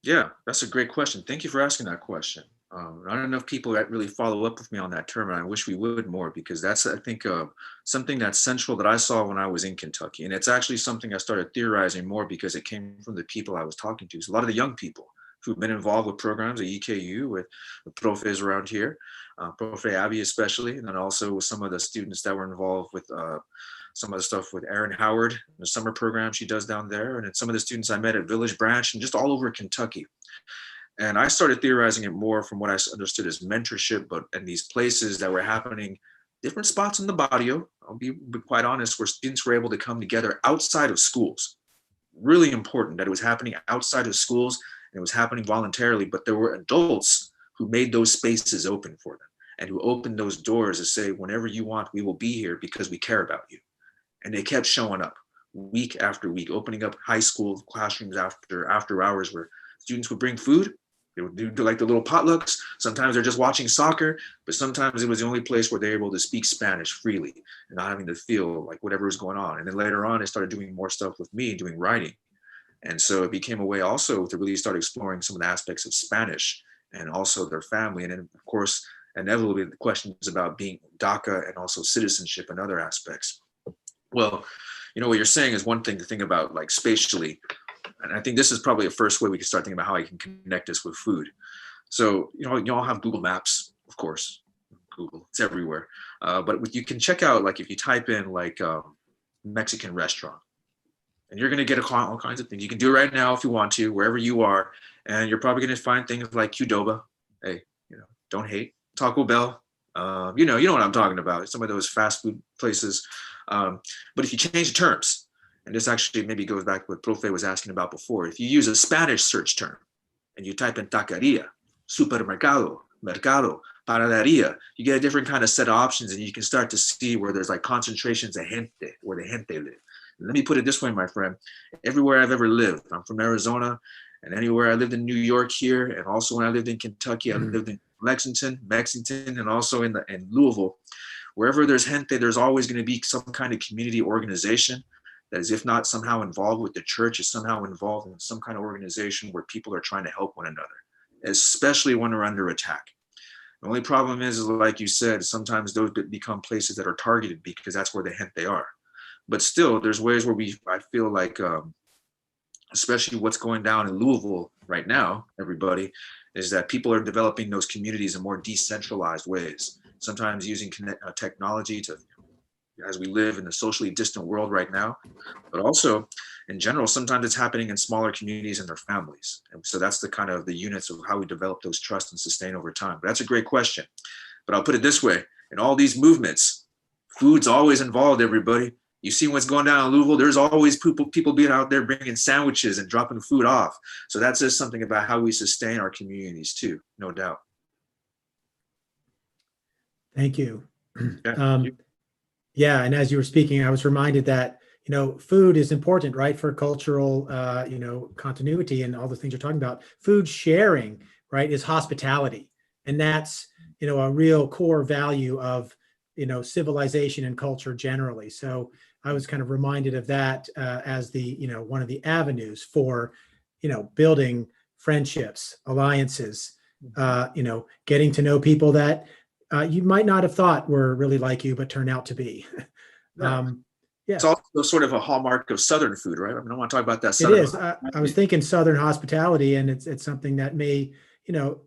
Yeah, that's a great question. Thank you for asking that question. I don't know if people that really follow up with me on that term, and I wish we would more, because that's, I think, something that's central that I saw when I was in Kentucky. And it's actually something I started theorizing more because it came from the people I was talking to. So a lot of the young people who've been involved with programs at EKU, with the profes around here, Profe Abby especially, and then also with some of the students that were involved with some of the stuff with Erin Howard, the summer program she does down there, and then some of the students I met at Village Branch and just all over Kentucky. And I started theorizing it more from what I understood as mentorship, but in these places that were happening, different spots in the barrio, I'll be quite honest, where students were able to come together outside of schools. Really important that it was happening outside of schools and it was happening voluntarily, but there were adults who made those spaces open for them and who opened those doors to say, whenever you want, we will be here because we care about you. And they kept showing up week after week, opening up high school classrooms after hours where students would bring food. They would do like the little potlucks. Sometimes they're just watching soccer, but sometimes it was the only place where they were able to speak Spanish freely and not having to feel like whatever was going on. And then later on, they started doing more stuff with me, doing writing. And so it became a way also to really start exploring some of the aspects of Spanish and also their family. And then, of course, inevitably, the questions about being DACA and also citizenship and other aspects. Well, you know, what you're saying is one thing to think about, like spatially. And I think this is probably the first way we can start thinking about how I can connect this with food. So, you know, you all have Google Maps, of course. Google, it's everywhere. But you can check out, like if you type in like Mexican restaurant, and you're going to get all kinds of things. You can do it right now if you want to, wherever you are. And you're probably going to find things like Qdoba. Hey, you know, don't hate. Taco Bell. You know what I'm talking about. Some of those fast food places. But if you change the terms, and this actually maybe goes back to what Profe was asking about before. If you use a Spanish search term and you type in taqueria, supermercado, mercado, panaderia, you get a different kind of set of options, and you can start to see where there's like concentrations of gente, where the gente live. And let me put it this way, my friend. Everywhere I've ever lived, I'm from Arizona, and anywhere I lived in New York here, and also when I lived in Kentucky, I lived in Mexington, and also in Louisville. Wherever there's gente, there's always going to be some kind of community organization that is, if not somehow involved with the church, is somehow involved in some kind of organization where people are trying to help one another, especially when they're under attack. The only problem is like you said, sometimes those become places that are targeted because that's where the gente are. But still, there's ways where I feel like, especially what's going down in Louisville right now, everybody, is that people are developing those communities in more decentralized ways, sometimes using technology to, as we live in a socially distant world right now, but also in general, sometimes it's happening in smaller communities and their families. And so that's the kind of the units of how we develop those trust and sustain over time. But that's a great question. But I'll put it this way, in all these movements, food's always involved, everybody. You see what's going down in Louisville, there's always people being out there bringing sandwiches and dropping food off. So that says something about how we sustain our communities too, no doubt. Thank you. Yeah. Yeah, and as you were speaking, I was reminded that, you know, food is important, right, for cultural, you know, continuity and all the things you're talking about. Food sharing, right, is hospitality. And that's, you know, a real core value of, you know, civilization and culture generally. So I was kind of reminded of that as the, you know, one of the avenues for, you know, building friendships, alliances, getting to know people that you might not have thought were really like you, but turn out to be. Yeah. Yeah. It's also sort of a hallmark of Southern food, right? I mean, I want to talk about that. It Southern is. I was thinking Southern hospitality, and it's something that may,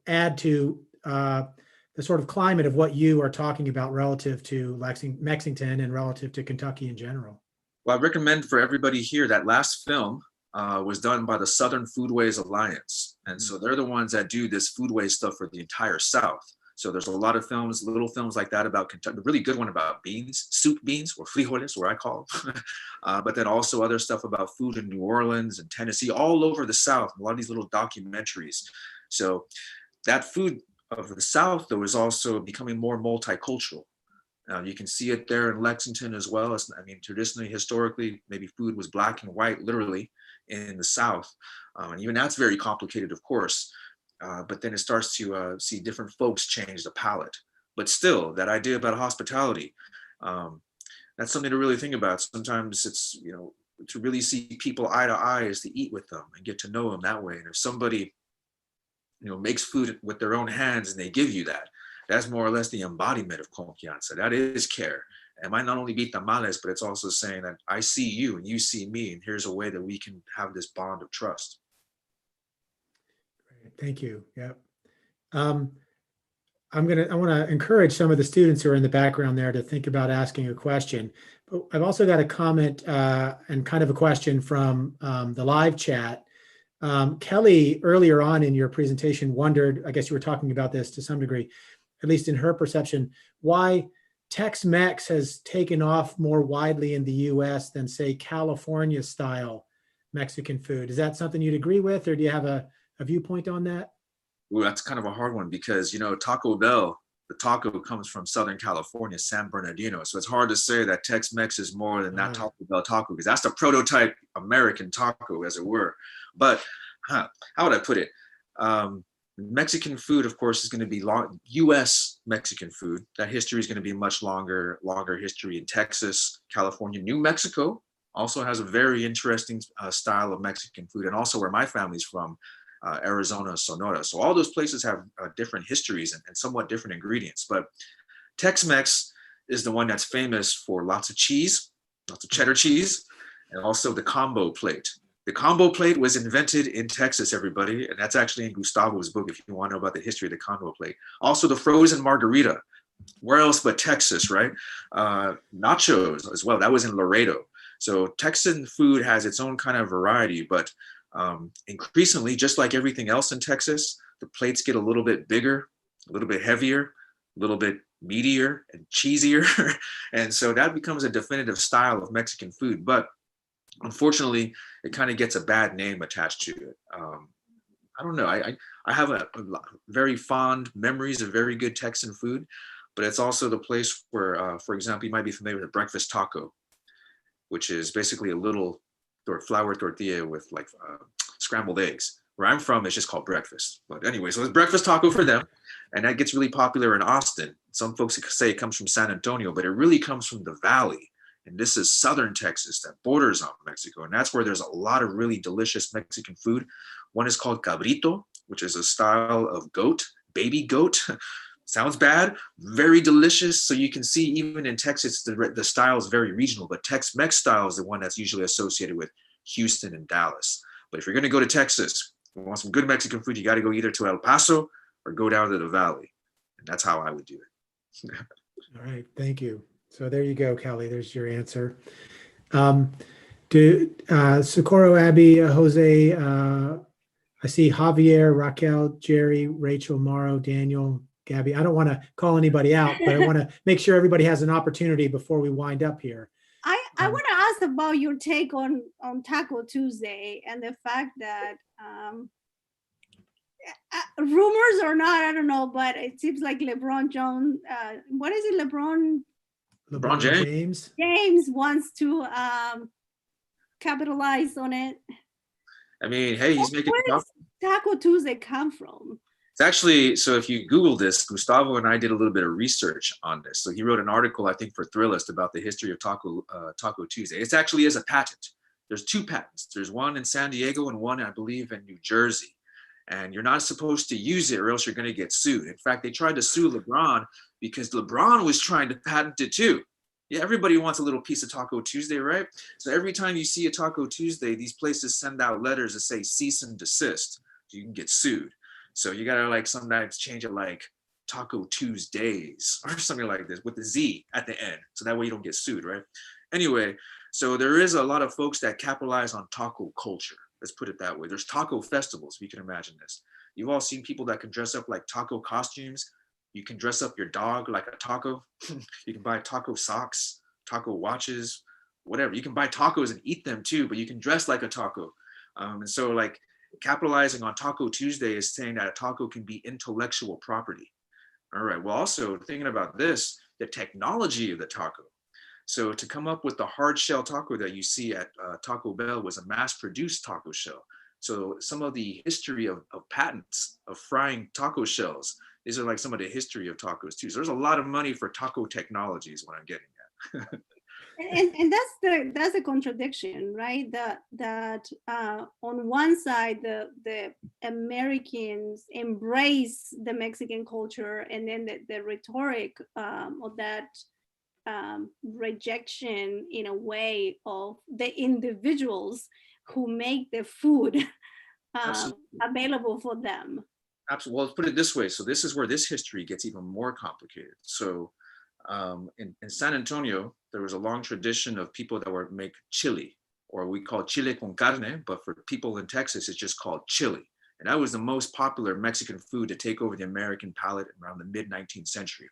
add to the sort of climate of what you are talking about relative to Mexington and relative to Kentucky in general. Well, I recommend for everybody here that last film was done by the Southern Foodways Alliance. And so they're the ones that do this foodway stuff for the entire South. So there's a lot of films, little films like that about Kentucky, the really good one about beans, soup beans, or frijoles, where I call them. But then also other stuff about food in New Orleans and Tennessee, all over the South, a lot of these little documentaries. So that food of the South, though, is also becoming more multicultural. You can see it there in Lexington as well. Traditionally, historically, maybe food was black and white, literally, in the South. And even that's very complicated, of course. But then it starts to see different folks change the palate. But still, that idea about hospitality, that's something to really think about. Sometimes it's, to really see people eye to eye is to eat with them and get to know them that way. And if somebody, makes food with their own hands and they give you that, that's more or less the embodiment of confianza. That is care. It might not only be tamales, but it's also saying that I see you and you see me, and here's a way that we can have this bond of trust. Thank you. Yeah. I want to encourage some of the students who are in the background there to think about asking a question. But I've also got a comment and kind of a question from the live chat. Kelly, earlier on in your presentation, wondered, I guess you were talking about this to some degree, at least in her perception, why Tex-Mex has taken off more widely in the US than, say, California style Mexican food. Is that something you'd agree with, or do you have a viewpoint on that? Ooh, that's kind of a hard one because, Taco Bell, the taco comes from Southern California, San Bernardino. So it's hard to say that Tex-Mex is more than that Taco Bell taco, because that's the prototype American taco, as it were. But how would I put it? Mexican food, of course, is going to be U.S. Mexican food. That history is going to be much longer history in Texas, California. New Mexico also has a very interesting style of Mexican food, and also where my family's from, Arizona, Sonora. So all those places have different histories and somewhat different ingredients. But Tex-Mex is the one that's famous for lots of cheese, lots of cheddar cheese, and also the combo plate. The combo plate was invented in Texas, everybody, and that's actually in Gustavo's book if you want to know about the history of the combo plate. Also the frozen margarita. Where else but Texas, right? Nachos as well. That was in Laredo. So Texan food has its own kind of variety, but increasingly, just like everything else in Texas, the plates get a little bit bigger, a little bit heavier, a little bit meatier and cheesier. And so that becomes a definitive style of Mexican food. But unfortunately, it kind of gets a bad name attached to it. I don't know. I have a very fond memories of very good Texan food, but it's also the place where, for example, you might be familiar with a breakfast taco, which is basically a little flour tortilla with like scrambled eggs. Where I'm from, it's just called breakfast. But anyway, so it's breakfast taco for them. And that gets really popular in Austin. Some folks say it comes from San Antonio, but it really comes from the valley. And this is southern Texas that borders on Mexico. And that's where there's a lot of really delicious Mexican food. One is called cabrito, which is a style of goat, baby goat. Sounds bad, very delicious. So you can see even in Texas, the style is very regional, but Tex-Mex style is the one that's usually associated with Houston and Dallas. But if you're gonna go to Texas, you want some good Mexican food, you gotta go either to El Paso or go down to the valley. And that's how I would do it. All right, thank you. So there you go, Kelly, there's your answer. Socorro, Abby, Jose, I see Javier, Raquel, Jerry, Rachel, Mauro, Daniel, Gabby. I don't want to call anybody out, but I want to make sure everybody has an opportunity before we wind up here. I want to ask about your take on Taco Tuesday and the fact that rumors or not, I don't know, but it seems like LeBron Jones, what is it, LeBron James. James wants to capitalize on it. I mean, hey, he's making. Where does Taco Tuesday come from? It's actually, so if you Google this, Gustavo and I did a little bit of research on this. So he wrote an article, I think, for Thrillist about the history of Taco Tuesday. It actually is a patent. There's two patents. There's one in San Diego and one, I believe, in New Jersey. and you're not supposed to use it or else you're going to get sued. In fact, they tried to sue LeBron because LeBron was trying to patent it too. Yeah, everybody wants a little piece of Taco Tuesday, right? So every time you see a Taco Tuesday, these places send out letters that say cease and desist. You can get sued. So you gotta like sometimes change it like Taco Tuesdays or something like this with the Z at the end. So that way you don't get sued, right? Anyway, so there is a lot of folks that capitalize on taco culture. Let's put it that way. There's taco festivals, if you can imagine this. You've all seen people that can dress up like taco costumes. You can dress up your dog like a taco. You can buy taco socks, taco watches, whatever. You can buy tacos and eat them too, but you can dress like a taco. And so like capitalizing on Taco Tuesday is saying that a taco can be intellectual property. All right, well, also thinking about this, the technology of the taco. So to come up with the hard shell taco that you see at Taco Bell was a mass-produced taco shell. So some of the history of patents of frying taco shells, these are like some of the history of tacos too. So there's a lot of money for taco technology is what I'm getting at. and that's a contradiction, right? That on one side the Americans embrace the Mexican culture, and then the rhetoric of that rejection in a way of the individuals who make the food available for them. Absolutely. Well, let's put it this way. So this is where this history gets even more complicated. So in San Antonio, there was a long tradition of people that would make chili, or we call chile con carne, but for people in Texas, it's just called chili. And that was the most popular Mexican food to take over the American palate around the mid-19th century.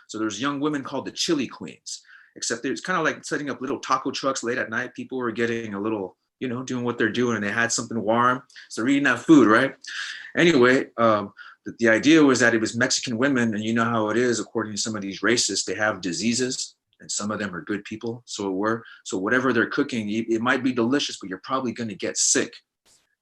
So there's young women called the chili queens, except it's kind of like setting up little taco trucks late at night. People were getting a little, you know, doing what they're doing, and they had something warm. So they're eating that food, right? Anyway, the idea was that it was Mexican women, and you know how it is, according to some of these racists, they have diseases, and some of them are good people. So whatever they're cooking, it might be delicious, but you're probably going to get sick.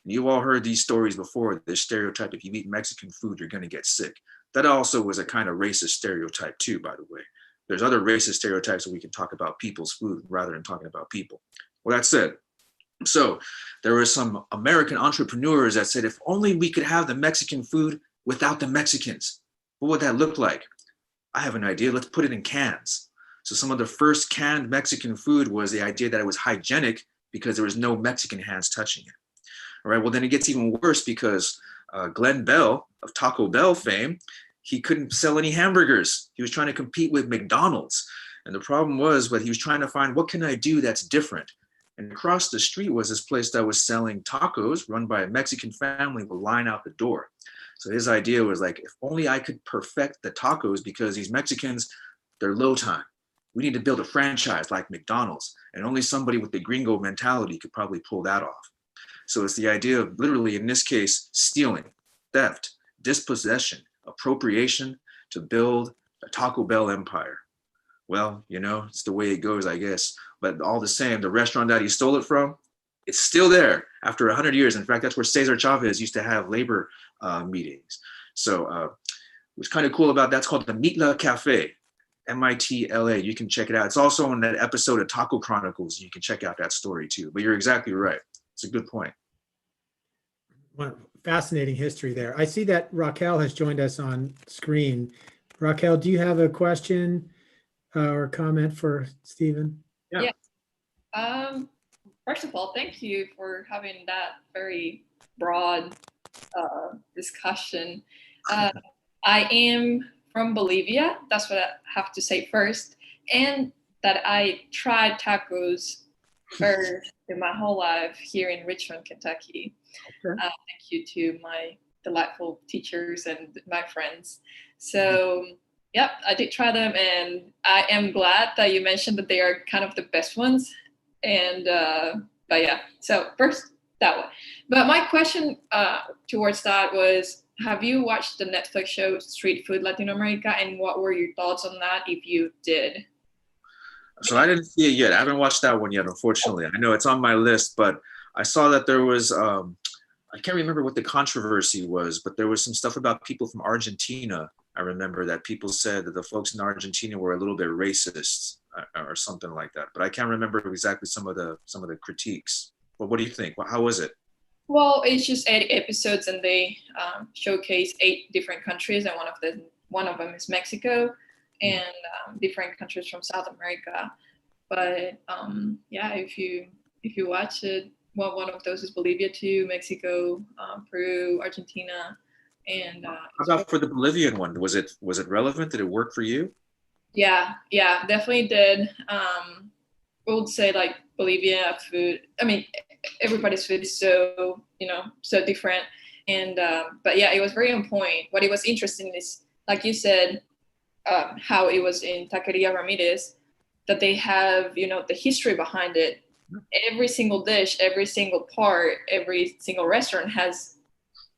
And you've all heard these stories before, the stereotype, if you eat Mexican food, you're going to get sick. That also was a kind of racist stereotype too, by the way. There's other racist stereotypes that we can talk about people's food rather than talking about people. Well, that said, so there were some American entrepreneurs that said, if only we could have the Mexican food without the Mexicans, what would that look like? I have an idea. Let's put it in cans. So some of the first canned Mexican food was the idea that it was hygienic because there was no Mexican hands touching it. All right, well, then it gets even worse because Glenn Bell of Taco Bell fame, he couldn't sell any hamburgers. He was trying to compete with McDonald's. And the problem was, but he was trying to find, what can I do that's different? And across the street was this place that was selling tacos run by a Mexican family with a line out the door. So his idea was like, if only I could perfect the tacos, because these Mexicans, they're low time. We need to build a franchise like McDonald's, and only somebody with the gringo mentality could probably pull that off. So it's the idea of literally, in this case, stealing, theft, dispossession, appropriation to build a Taco Bell empire. Well, you know, it's the way it goes, I guess. But all the same, the restaurant that he stole it from, it's still there after 100 years. In fact, that's where Cesar Chavez used to have labor meetings. So what's kind of cool about that's called the Mitla Cafe, MITLA. You can check it out. It's also on that episode of Taco Chronicles. You can check out that story too. But you're exactly right. It's a good point. Well, fascinating history there. I see that Raquel has joined us on screen. Raquel, do you have a question or comment for Stephen? Yeah. First of all, thank you for having that very broad discussion. I am from Bolivia. That's what I have to say first. And that I tried tacos first in my whole life here in Richmond, Kentucky. Okay. Thank you to my delightful teachers and my friends. So, yep, I did try them, and I am glad that you mentioned that they are kind of the best ones. And, but yeah, so first that one. But my question towards that was, have you watched the Netflix show Street Food Latin America, and what were your thoughts on that if you did? So I didn't see it yet. I haven't watched that one yet, unfortunately. I know it's on my list, but I saw that there was, I can't remember what the controversy was, but there was some stuff about people from Argentina. I remember that people said that the folks in Argentina were a little bit racist or something like that, but I can't remember exactly some of the critiques. But what do you think? How was it? Well, it's just 8 episodes, and they showcase 8 different countries, and one of them is Mexico, and different countries from South America. But yeah, if you watch it, well, one of those is Bolivia too, Mexico, Peru, Argentina, and How about for the Bolivian one? Was it relevant? Did it work for you? yeah, definitely did. I would say like Bolivia food. I mean, everybody's food is so so different, and but yeah, it was very on point. What it was interesting is, like you said, how it was in Taqueria Ramirez, that they have the history behind it. Every single dish, every single part, every single restaurant has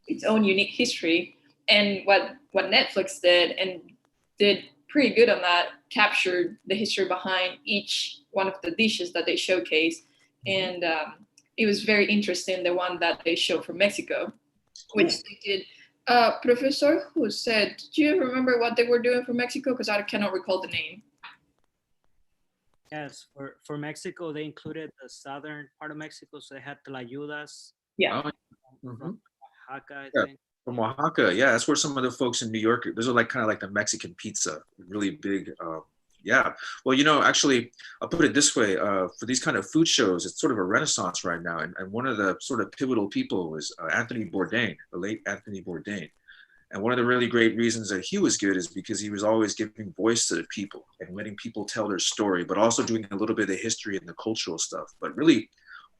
its own unique history. And what Netflix did pretty good on that, captured the history behind each one of the dishes that they showcase. And it was very interesting, the one that they showed from Mexico, which they did. Professor, who said, do you remember what they were doing from Mexico? Because I cannot recall the name. Yes, for Mexico, they included the southern part of Mexico, so they had tlayudas. Yeah. From Oaxaca, I think. From Oaxaca, yeah, that's where some of the folks in New York. Those are like kind of like the Mexican pizza, really big. Yeah, well, actually, I'll put it this way: for these kind of food shows, it's sort of a renaissance right now. And one of the sort of pivotal people was Anthony Bourdain, the late Anthony Bourdain. And one of the really great reasons that he was good is because he was always giving voice to the people and letting people tell their story, but also doing a little bit of the history and the cultural stuff, but really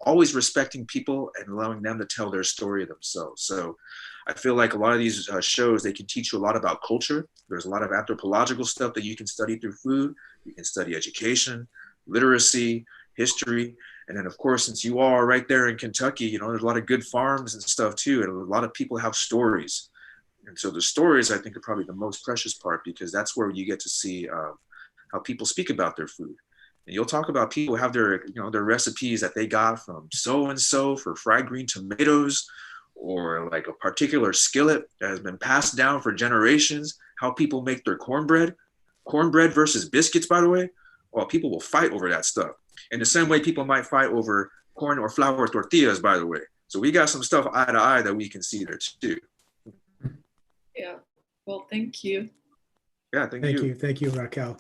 always respecting people and allowing them to tell their story themselves. So I feel like a lot of these shows, they can teach you a lot about culture. There's a lot of anthropological stuff that you can study through food. You can study education, literacy, history. And then of course, since you are right there in Kentucky, there's a lot of good farms and stuff too. And a lot of people have stories. And so the stories, I think, are probably the most precious part, because that's where you get to see how people speak about their food. And you'll talk about people have their recipes that they got from so-and-so for fried green tomatoes, or like a particular skillet that has been passed down for generations, how people make their cornbread versus biscuits, by the way. Well, people will fight over that stuff. In the same way people might fight over corn or flour tortillas, by the way. So we got some stuff eye to eye that we can see there too. Yeah. Well, thank you. Yeah, thank you. Thank you, Raquel.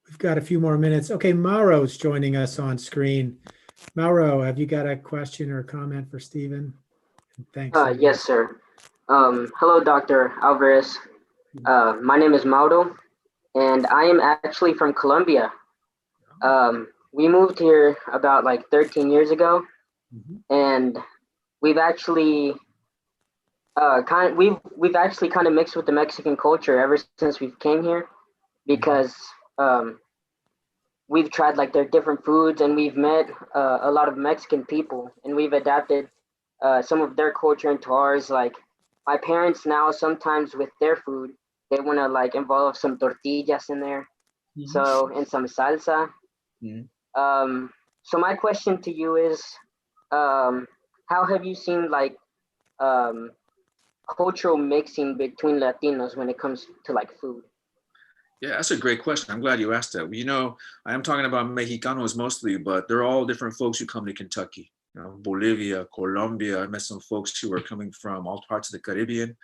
We've got a few more minutes. Okay, Mauro's joining us on screen. Mauro, have you got a question or a comment for Stephen? Thanks. Yes, sir. Hello, Dr. Alvarez. My name is Mauro, and I am actually from Colombia. We moved here about like 13 years ago, and we've actually we've actually kind of mixed with the Mexican culture ever since we came here, because we've tried like their different foods, and we've met a lot of Mexican people, and we've adapted some of their culture into ours. Like my parents now, sometimes with their food, they want to like involve some tortillas in there, and some salsa. So my question to you is, how have you seen like cultural mixing between Latinos when it comes to like food? Yeah, that's a great question. I'm glad you asked that. I am talking about Mexicanos mostly, but they're all different folks who come to Kentucky. Bolivia, Colombia. I met some folks who are coming from all parts of the Caribbean,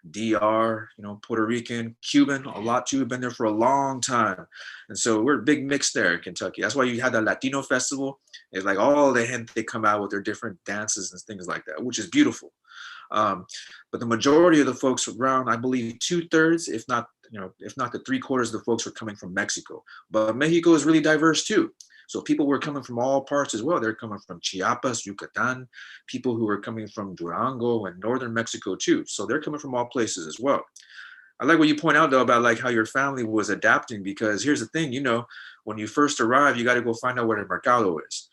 DR, Puerto Rican, Cuban, a lot too, have been there for a long time. And so we're a big mix there in Kentucky. That's why you had that Latino festival. It's like all the gente, they come out with their different dances and things like that, which is beautiful. But the majority of the folks around, I believe 2/3, if not the 3/4 of the folks are coming from Mexico. But Mexico is really diverse too. So people were coming from all parts as well. They're coming from Chiapas, Yucatan, people who are coming from Durango and northern Mexico too. So they're coming from all places as well. I like what you point out though about like how your family was adapting, because here's the thing, when you first arrive, you got to go find out where the mercado is.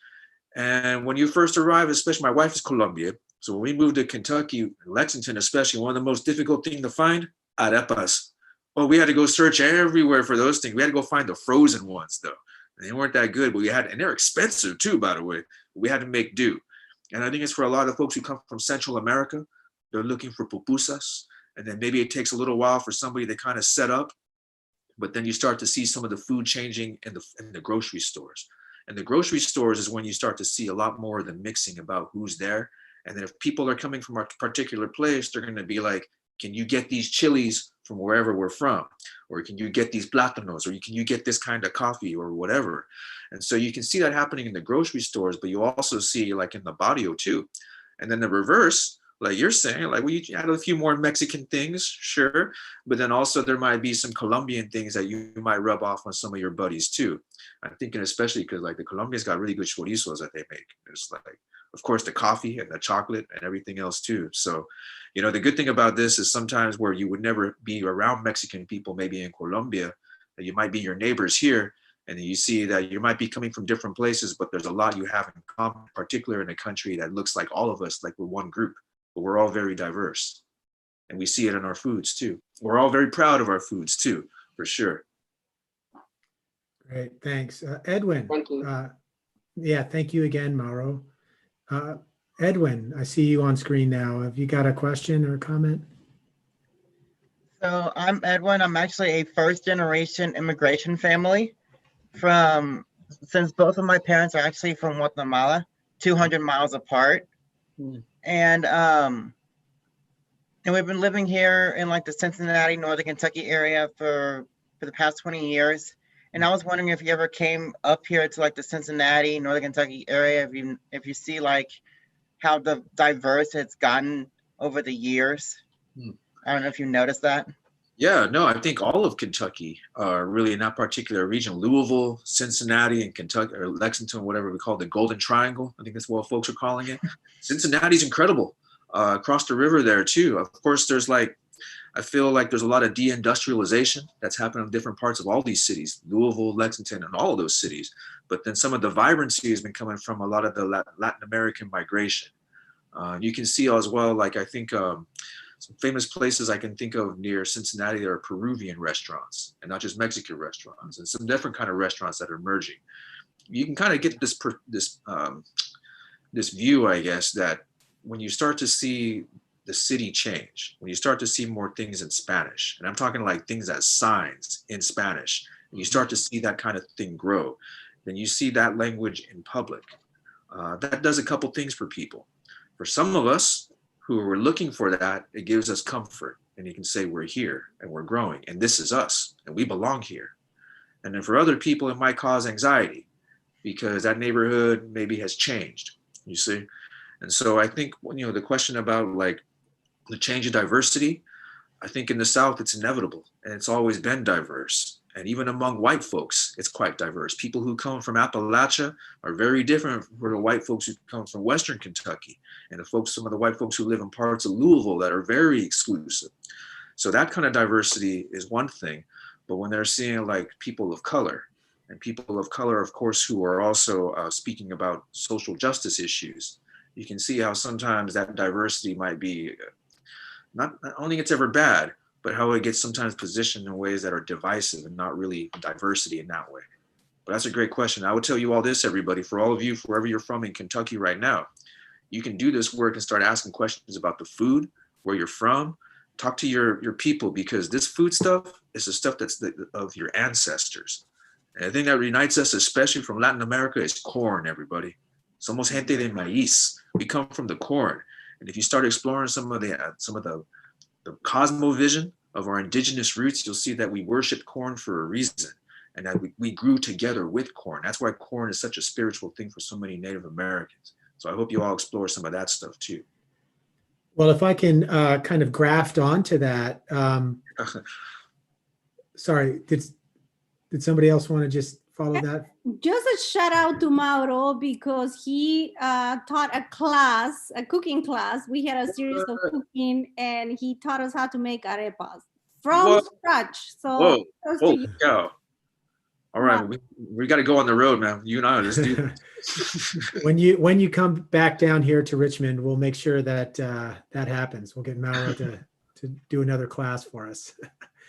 And when you first arrive, especially my wife is Colombian. So when we moved to Kentucky, Lexington especially, one of the most difficult things to find, arepas. Well, we had to go search everywhere for those things. We had to go find the frozen ones though. They weren't that good, but and they're expensive too, by the way. We had to make do. And I think it's for a lot of folks who come from Central America, they're looking for pupusas. And then maybe it takes a little while for somebody to kind of set up, but then you start to see some of the food changing in the grocery stores. And the grocery stores is when you start to see a lot more of the mixing about who's there And then if people are coming from a particular place, they're going to be like, can you get these chilies from wherever we're from? Or can you get these plátanos? Or can you get this kind of coffee or whatever? And so you can see that happening in the grocery stores, but you also see like in the barrio too. And then the reverse, like you're saying, like we add a few more Mexican things, sure. But then also there might be some Colombian things that you might rub off on some of your buddies too. I'm thinking especially because like the Colombians got really good chorizos that they make. It's like, of course, the coffee and the chocolate and everything else too. So, you know, the good thing about this is sometimes where you would never be around Mexican people, maybe in Colombia, that you might be your neighbors here, and you see that you might be coming from different places, but there's a lot you have in common, particularly in a country that looks like all of us, like we're one group, but we're all very diverse. And we see it in our foods too. We're all very proud of our foods too, for sure. Great, thanks. Edwin. Thank you. Yeah, thank you again, Mauro. Edwin, I see you on screen now. Have you got a question or a comment? So I'm Edwin. I'm actually a first generation immigration family since both of my parents are actually from Guatemala, 200 miles apart. And we've been living here in like the Cincinnati, Northern Kentucky area for the past 20 years. And I was wondering if you ever came up here to like the Cincinnati, Northern Kentucky area, if you see like how diverse it's gotten over the years. I don't know if you noticed that. Yeah, no, I think all of Kentucky, really in that particular region, Louisville, Cincinnati, and Kentucky, or Lexington, whatever we call it, the Golden Triangle. I think that's what folks are calling it. Cincinnati's incredible. Across the river there too. Of course, there's like, I feel like there's a lot of deindustrialization that's happened in different parts of all these cities, Louisville, Lexington, and all of those cities. But then some of the vibrancy has been coming from a lot of the Latin American migration. You can see as well, like I think some famous places I can think of near Cincinnati, there are Peruvian restaurants and not just Mexican restaurants, and some different kind of restaurants that are merging. You can kind of get this view, I guess, that when you start to see the city change, when you start to see more things in Spanish, and I'm talking like things as signs in Spanish, and you start to see that kind of thing grow, then you see that language in public. That does a couple things for people. For some of us who are looking for that, it gives us comfort, and you can say we're here and we're growing and this is us and we belong here. And then for other people, it might cause anxiety because that neighborhood maybe has changed, you see? And so I think, you know, the question about like the change of diversity, I think in the South, it's inevitable and it's always been diverse. And even among white folks, it's quite diverse. People who come from Appalachia are very different from the white folks who come from Western Kentucky, and some of the white folks who live in parts of Louisville that are very exclusive. So that kind of diversity is one thing, but when they're seeing like people of color, and people of color, of course, who are also speaking about social justice issues, you can see how sometimes that diversity might be, not only it's ever bad, but how it gets sometimes positioned in ways that are divisive and not really diversity in that way. But that's a great question. I would tell you all this, everybody, for all of you, wherever you're from in Kentucky right now, you can do this work and start asking questions about the food, where you're from, talk to your people, because this food stuff is the stuff that's of your ancestors. And the thing that unites us, especially from Latin America, is corn, everybody. Somos gente de maíz. We come from the corn. And if you start exploring some of the cosmovision of our indigenous roots, you'll see that we worship corn for a reason, and that we grew together with corn. That's why corn is such a spiritual thing for so many Native Americans. So I hope you all explore some of that stuff too. Well, if I can kind of graft onto that, sorry, did somebody else want to just follow that? Just a shout out to Mauro because he taught a cooking class. We had a series of cooking and he taught us how to make arepas from scratch. So holy cow. All right, we got to go on the road, man. You and I, let's do this. When you come back down here to Richmond, we'll make sure that that happens. We'll get Mauro to do another class for us.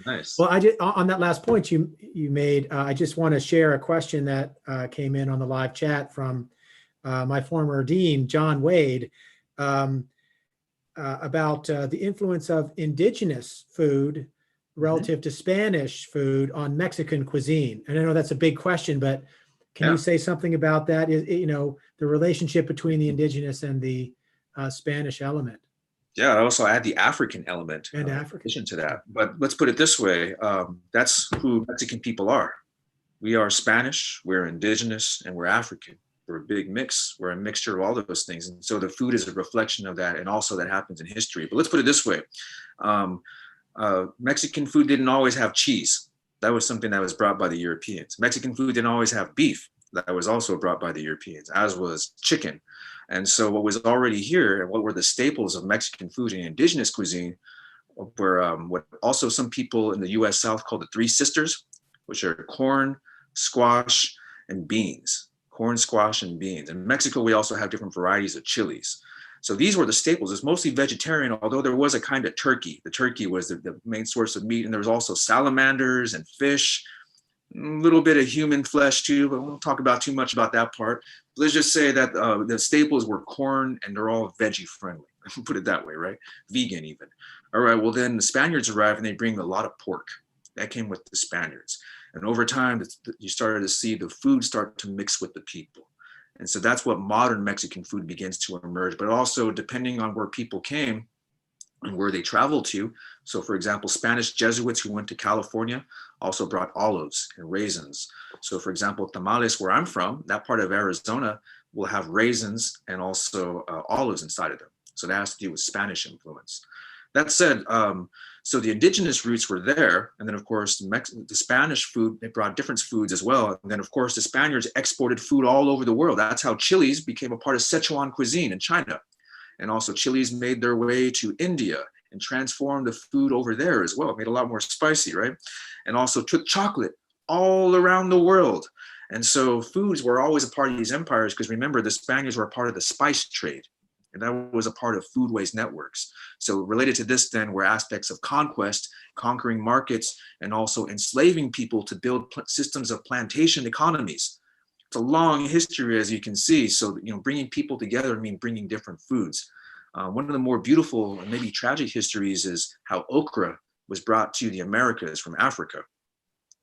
Nice. Well, on that last point you made, I just want to share a question that came in on the live chat from my former dean, John Wade, about the influence of indigenous food relative to Spanish food on Mexican cuisine. And I know that's a big question, but can you say something about that? Is, you know, the relationship between the indigenous and the Spanish element. Yeah, I also add the African element And in African. addition to that. But let's put it this way. That's who Mexican people are. We are Spanish, we're indigenous, and we're African. We're a big mix. We're a mixture of all of those things. And so the food is a reflection of that. And also that happens in history. But let's put it this way. Mexican food didn't always have cheese. That was something that was brought by the Europeans. Mexican food didn't always have beef. That was also brought by the Europeans, as was chicken. And so what was already here and what were the staples of Mexican food and indigenous cuisine were what also some people in the US South call the Three Sisters, which are corn, squash, and beans. Corn, squash, and beans. In Mexico, we also have different varieties of chilies. So these were the staples. It's mostly vegetarian, although there was a kind of turkey. The turkey was the main source of meat, and there was also salamanders and fish, a little bit of human flesh too, but we won't talk about too much about that part. Let's just say that the staples were corn, and they're all veggie friendly. Put it that way, right? Vegan even. All right, well then the Spaniards arrive and they bring a lot of pork. That came with the Spaniards. And over time, you started to see the food start to mix with the people. And so that's what modern Mexican food begins to emerge, but also depending on where people came and where they traveled to. So for example, Spanish Jesuits who went to California also brought olives and raisins. So for example, tamales, where I'm from, that part of Arizona will have raisins and also olives inside of them. So that has to do with Spanish influence. That said, so the indigenous roots were there. And then of course, the Spanish food, they brought different foods as well. And then of course, the Spaniards exported food all over the world. That's how chilies became a part of Sichuan cuisine in China. And also chilies made their way to India and transformed the food over there as well. It made it a lot more spicy, right? And also took chocolate all around the world. And so foods were always a part of these empires because remember, the Spaniards were a part of the spice trade. And that was a part of foodways networks. So related to this then were aspects of conquest, conquering markets, and also enslaving people to build systems of plantation economies. It's a long history, as you can see. So, bringing people together, bringing different foods. One of the more beautiful and maybe tragic histories is how okra was brought to the Americas from Africa.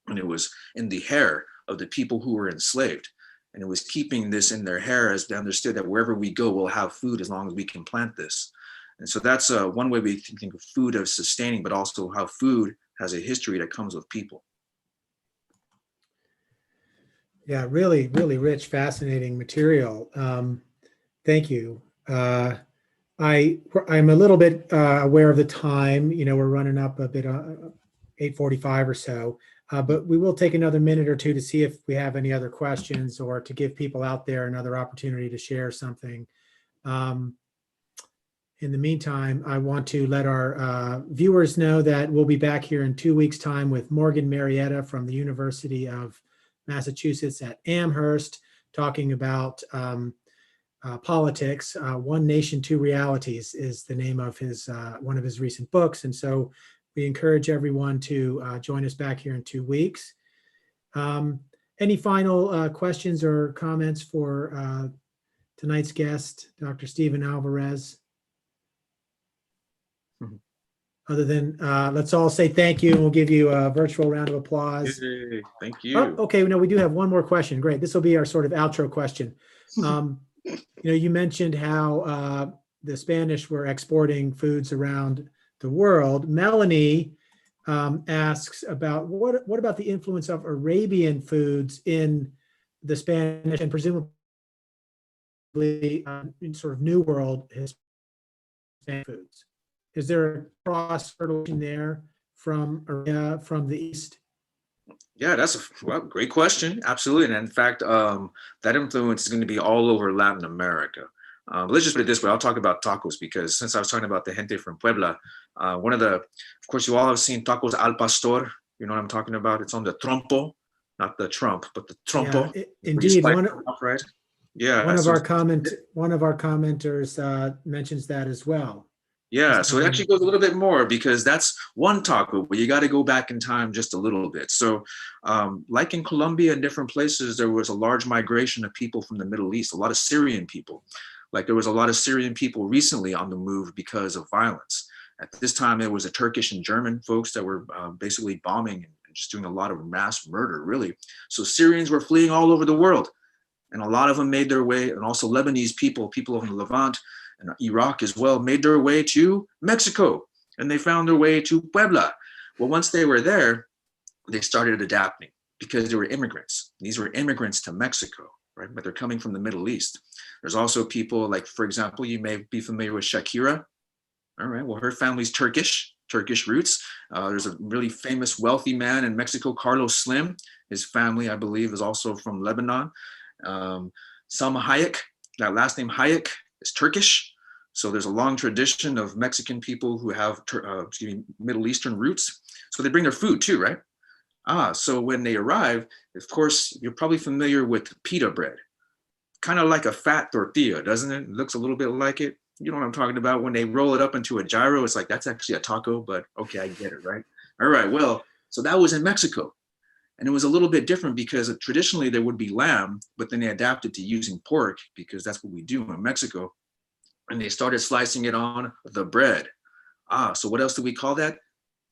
And it was in the hair of the people who were enslaved. And it was keeping this in their hair as they understood that wherever we go, we'll have food as long as we can plant this. And so that's one way we think of food as sustaining, but also how food has a history that comes with people. Yeah, really, really rich, fascinating material. Thank you. I'm a little bit aware of the time. We're running up a bit, 8:45 or so. But we will take another minute or two to see if we have any other questions or to give people out there another opportunity to share something. In the meantime, I want to let our viewers know that we'll be back here in 2 weeks' time with Morgan Marietta from the University of Massachusetts at Amherst, talking about politics. One Nation, Two Realities is the name of one of his recent books. And so we encourage everyone to join us back here in 2 weeks. Any final questions or comments for tonight's guest, Dr. Stephen Alvarez? Other than let's all say thank you, and we'll give you a virtual round of applause. Yay, thank you. Oh, okay, no, we do have one more question. Great. This will be our sort of outro question. You mentioned how the Spanish were exporting foods around the world. Melanie asks about what about the influence of Arabian foods in the Spanish and presumably in sort of New World Hispanic foods? Is there a cross fertilization there from the East? Yeah, that's a great question. Absolutely. And in fact, that influence is going to be all over Latin America. Let's just put it this way. I'll talk about tacos because since I was talking about the gente from Puebla, of course, you all have seen tacos al pastor. You know what I'm talking about? It's on the trompo, not the trump, but the trompo. Yeah, indeed. Right? Yeah. One of our commenters mentions that as well. Yeah, so it actually goes a little bit more because that's one taco, but you got to go back in time just a little bit. So like in Colombia and different places, there was a large migration of people from the Middle East, a lot of Syrian people. Like there was a lot of Syrian people recently on the move because of violence. At this time, it was the Turkish and German folks that were basically bombing and just doing a lot of mass murder, really. So Syrians were fleeing all over the world. And a lot of them made their way, and also Lebanese people of the Levant, and Iraq as well, made their way to Mexico, and they found their way to Puebla. Well, once they were there, they started adapting because they were immigrants. These were immigrants to Mexico, right? But they're coming from the Middle East. There's also people like, for example, you may be familiar with Shakira. All right, well, her family's Turkish roots. There's a really famous wealthy man in Mexico, Carlos Slim. His family, I believe, is also from Lebanon. Salma Hayek, that last name Hayek is Turkish. So there's a long tradition of Mexican people who have Middle Eastern roots. So they bring their food too, right? So when they arrive, of course, you're probably familiar with pita bread. Kind of like a fat tortilla, doesn't it? It looks a little bit like it. You know what I'm talking about? When they roll it up into a gyro, it's like, that's actually a taco, but okay, I get it, right? All right, well, so that was in Mexico. And it was a little bit different because traditionally there would be lamb, but then they adapted to using pork because that's what we do in Mexico. And they started slicing it on the bread. So what else do we call that?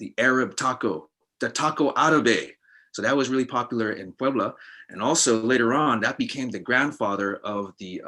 The Arab taco, the taco árabe. So that was really popular in Puebla. And also later on, that became the grandfather of the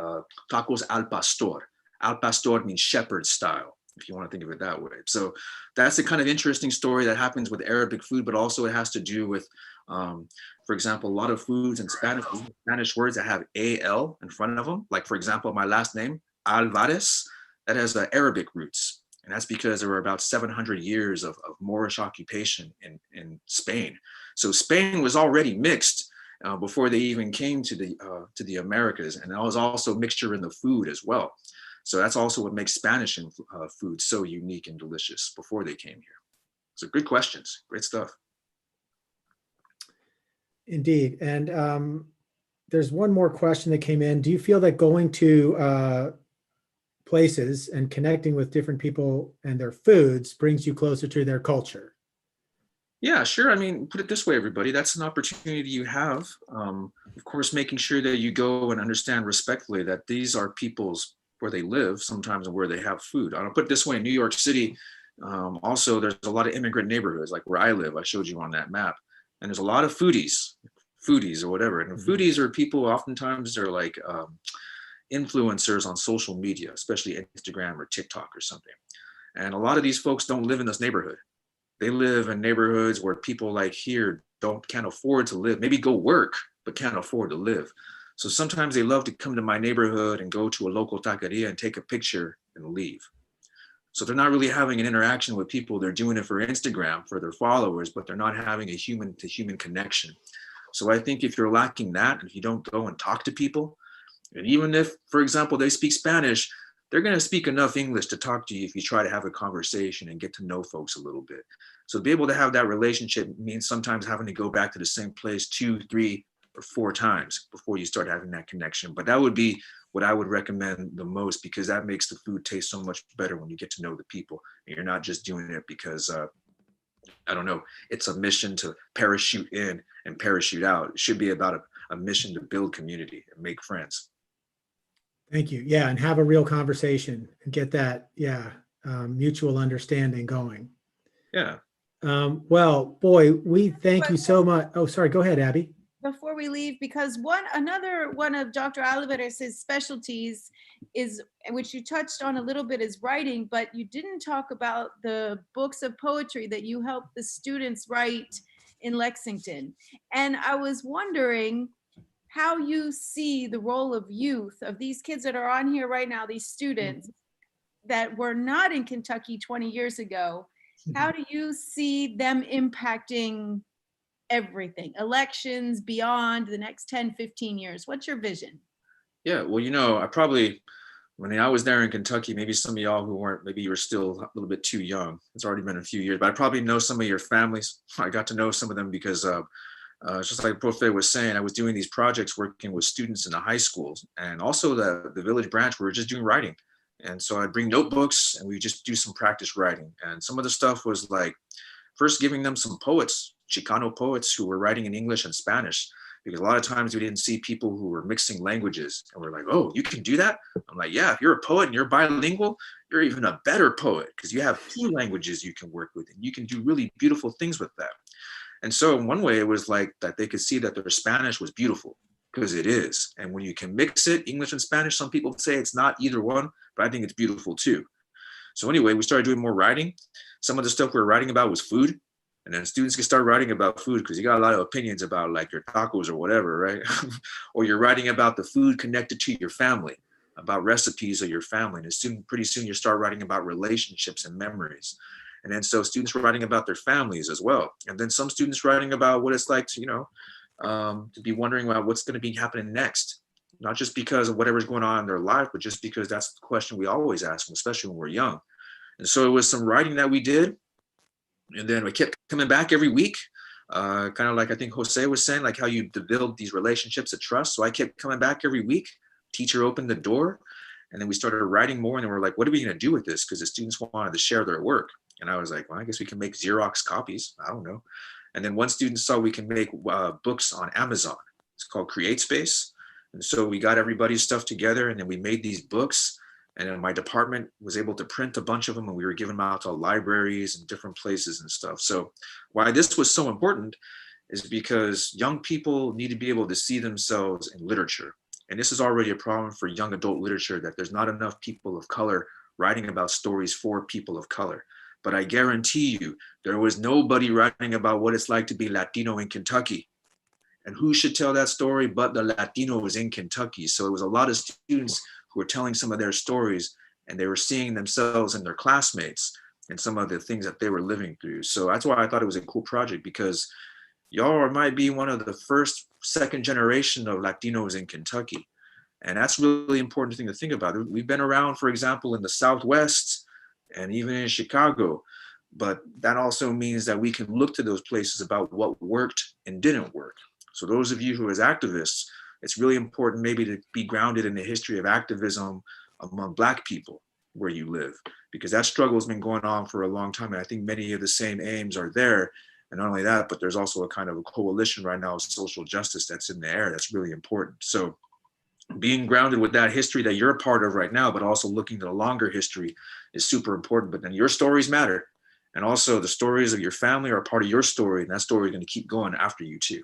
tacos al pastor. Al pastor means shepherd style, if you want to think of it that way. So that's a kind of interesting story that happens with Arabic food, but also it has to do with, for example, a lot of foods in Spanish words that have AL in front of them. Like, for example, my last name, Alvarez, that has Arabic roots. And that's because there were about 700 years of Moorish occupation in Spain. So Spain was already mixed before they even came to the Americas. And there was also mixture in the food as well. So that's also what makes Spanish food so unique and delicious before they came here. So good questions, great stuff. Indeed. And there's one more question that came in. Do you feel that going to places and connecting with different people and their foods brings you closer to their culture? Yeah, sure. I mean, put it this way, everybody, that's an opportunity you have. Of course, making sure that you go and understand respectfully that these are people's where they live sometimes and where they have food. I'll put it this way, in New York City, also there's a lot of immigrant neighborhoods, like where I live, I showed you on that map. And there's a lot of foodies or whatever. And foodies are people, oftentimes they're like influencers on social media, especially Instagram or TikTok or something. And a lot of these folks don't live in this neighborhood. They live in neighborhoods where people like here can't afford to live, maybe go work, but can't afford to live. So sometimes they love to come to my neighborhood and go to a local taqueria and take a picture and leave. So they're not really having an interaction with people. They're doing it for Instagram, for their followers, but they're not having a human to human connection. So I think if you're lacking that, if you don't go and talk to people, and even if, for example, they speak Spanish, they're going to speak enough English to talk to you if you try to have a conversation and get to know folks a little bit. So to be able to have that relationship means sometimes having to go back to the same place 2, 3, or 4 times before you start having that connection. But that would be what I would recommend the most, because that makes the food taste so much better when you get to know the people. And you're not just doing it because, I don't know, it's a mission to parachute in and parachute out. It should be about a mission to build community and make friends. Thank you. Yeah, and have a real conversation and get that, mutual understanding going. Yeah. Well, boy, we thank you so much. Oh, sorry. Go ahead, Abby. Before we leave, because another one of Dr. Alvarez's specialties is, which you touched on a little bit, is writing, but you didn't talk about the books of poetry that you help the students write in Lexington. And I was wondering how you see the role of youth, of these kids that are on here right now, these students that were not in Kentucky 20 years ago. How do you see them impacting everything, elections, beyond the next 10, 15 years? What's your vision? Yeah, well, when I was there in Kentucky, maybe some of y'all who weren't, maybe you were still a little bit too young. It's already been a few years, but I probably know some of your families. I got to know some of them because just like Profe was saying, I was doing these projects working with students in the high schools, and also the village branch, we were just doing writing. And so I'd bring notebooks and we just do some practice writing. And some of the stuff was like first giving them some poets, Chicano poets who were writing in English and Spanish, because a lot of times we didn't see people who were mixing languages. And we're like, oh, you can do that? I'm like, yeah, if you're a poet and you're bilingual, you're even a better poet because you have 2 languages you can work with and you can do really beautiful things with that. And so in one way it was like that they could see that their Spanish was beautiful because it is. And when you can mix it, English and Spanish, some people say it's not either one, but I think it's beautiful too. So anyway, we started doing more writing. Some of the stuff we were writing about was food. And then students can start writing about food because you got a lot of opinions about like your tacos or whatever, right? Or you're writing about the food connected to your family, about recipes of your family. And pretty soon you start writing about relationships and memories. And then so students were writing about their families as well. And then some students writing about what it's like to, to be wondering about what's going to be happening next. Not just because of whatever's going on in their life, but just because that's the question we always ask them, especially when we're young. And so it was some writing that we did. And then we kept coming back every week, kind of like I think Jose was saying, like how you build these relationships of trust. So I kept coming back every week. Teacher opened the door, and then we started writing more. And then we're like, what are we going to do with this? Because the students wanted to share their work. And I was like, well, I guess we can make Xerox copies. I don't know. And then one student saw we can make books on Amazon. It's called Create Space. And so we got everybody's stuff together, and then we made these books. And then my department was able to print a bunch of them, and we were giving them out to libraries and different places and stuff. So why this was so important is because young people need to be able to see themselves in literature. And this is already a problem for young adult literature, that there's not enough people of color writing about stories for people of color. But I guarantee you, there was nobody writing about what it's like to be Latino in Kentucky. And who should tell that story but the Latinos in Kentucky? So it was a lot of students who were telling some of their stories, and they were seeing themselves and their classmates and some of the things that they were living through. So that's why I thought it was a cool project, because y'all might be one of the first, second generation of Latinos in Kentucky. And that's really important thing to think about. We've been around, for example, in the Southwest and even in Chicago, but that also means that we can look to those places about what worked and didn't work. So those of you who as activists, it's really important maybe to be grounded in the history of activism among Black people where you live, because that struggle has been going on for a long time. And I think many of the same aims are there. And not only that, but there's also a kind of a coalition right now of social justice that's in the air. That's really important. So being grounded with that history that you're a part of right now, but also looking at the longer history is super important. But then your stories matter. And also the stories of your family are a part of your story, and that story is going to keep going after you too.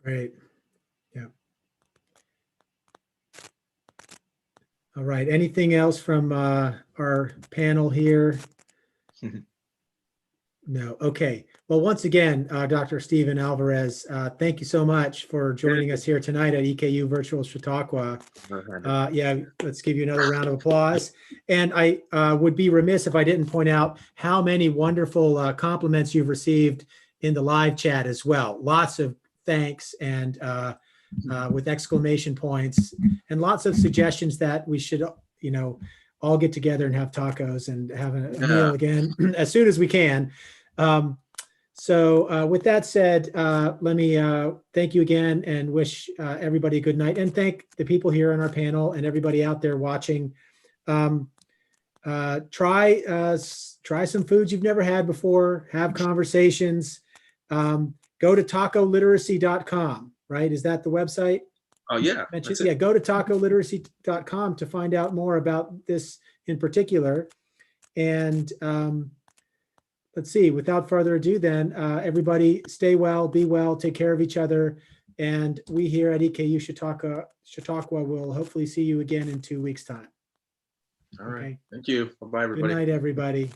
Great. Yeah. All right. Anything else from our panel here? No. Okay. Well, once again, Dr. Stephen Alvarez, thank you so much for joining us here tonight at EKU Virtual Chautauqua. Yeah, let's give you another round of applause. And I would be remiss if I didn't point out how many wonderful compliments you've received in the live chat as well. Lots of thanks and with exclamation points, and lots of suggestions that we should, all get together and have tacos and have a meal again as soon as we can. So with that said, let me thank you again and wish everybody a good night, and thank the people here on our panel and everybody out there watching. Try some foods you've never had before, have conversations. Go to tacoliteracy.com, right? Is that the website? Oh, yeah. Yeah, go to tacoliteracy.com to find out more about this in particular. And let's see, without further ado then, everybody stay well, be well, take care of each other. And we here at EKU Chautauqua will hopefully see you again in 2 weeks' time. All right. Okay. Thank you. Bye-bye, everybody. Good night, everybody.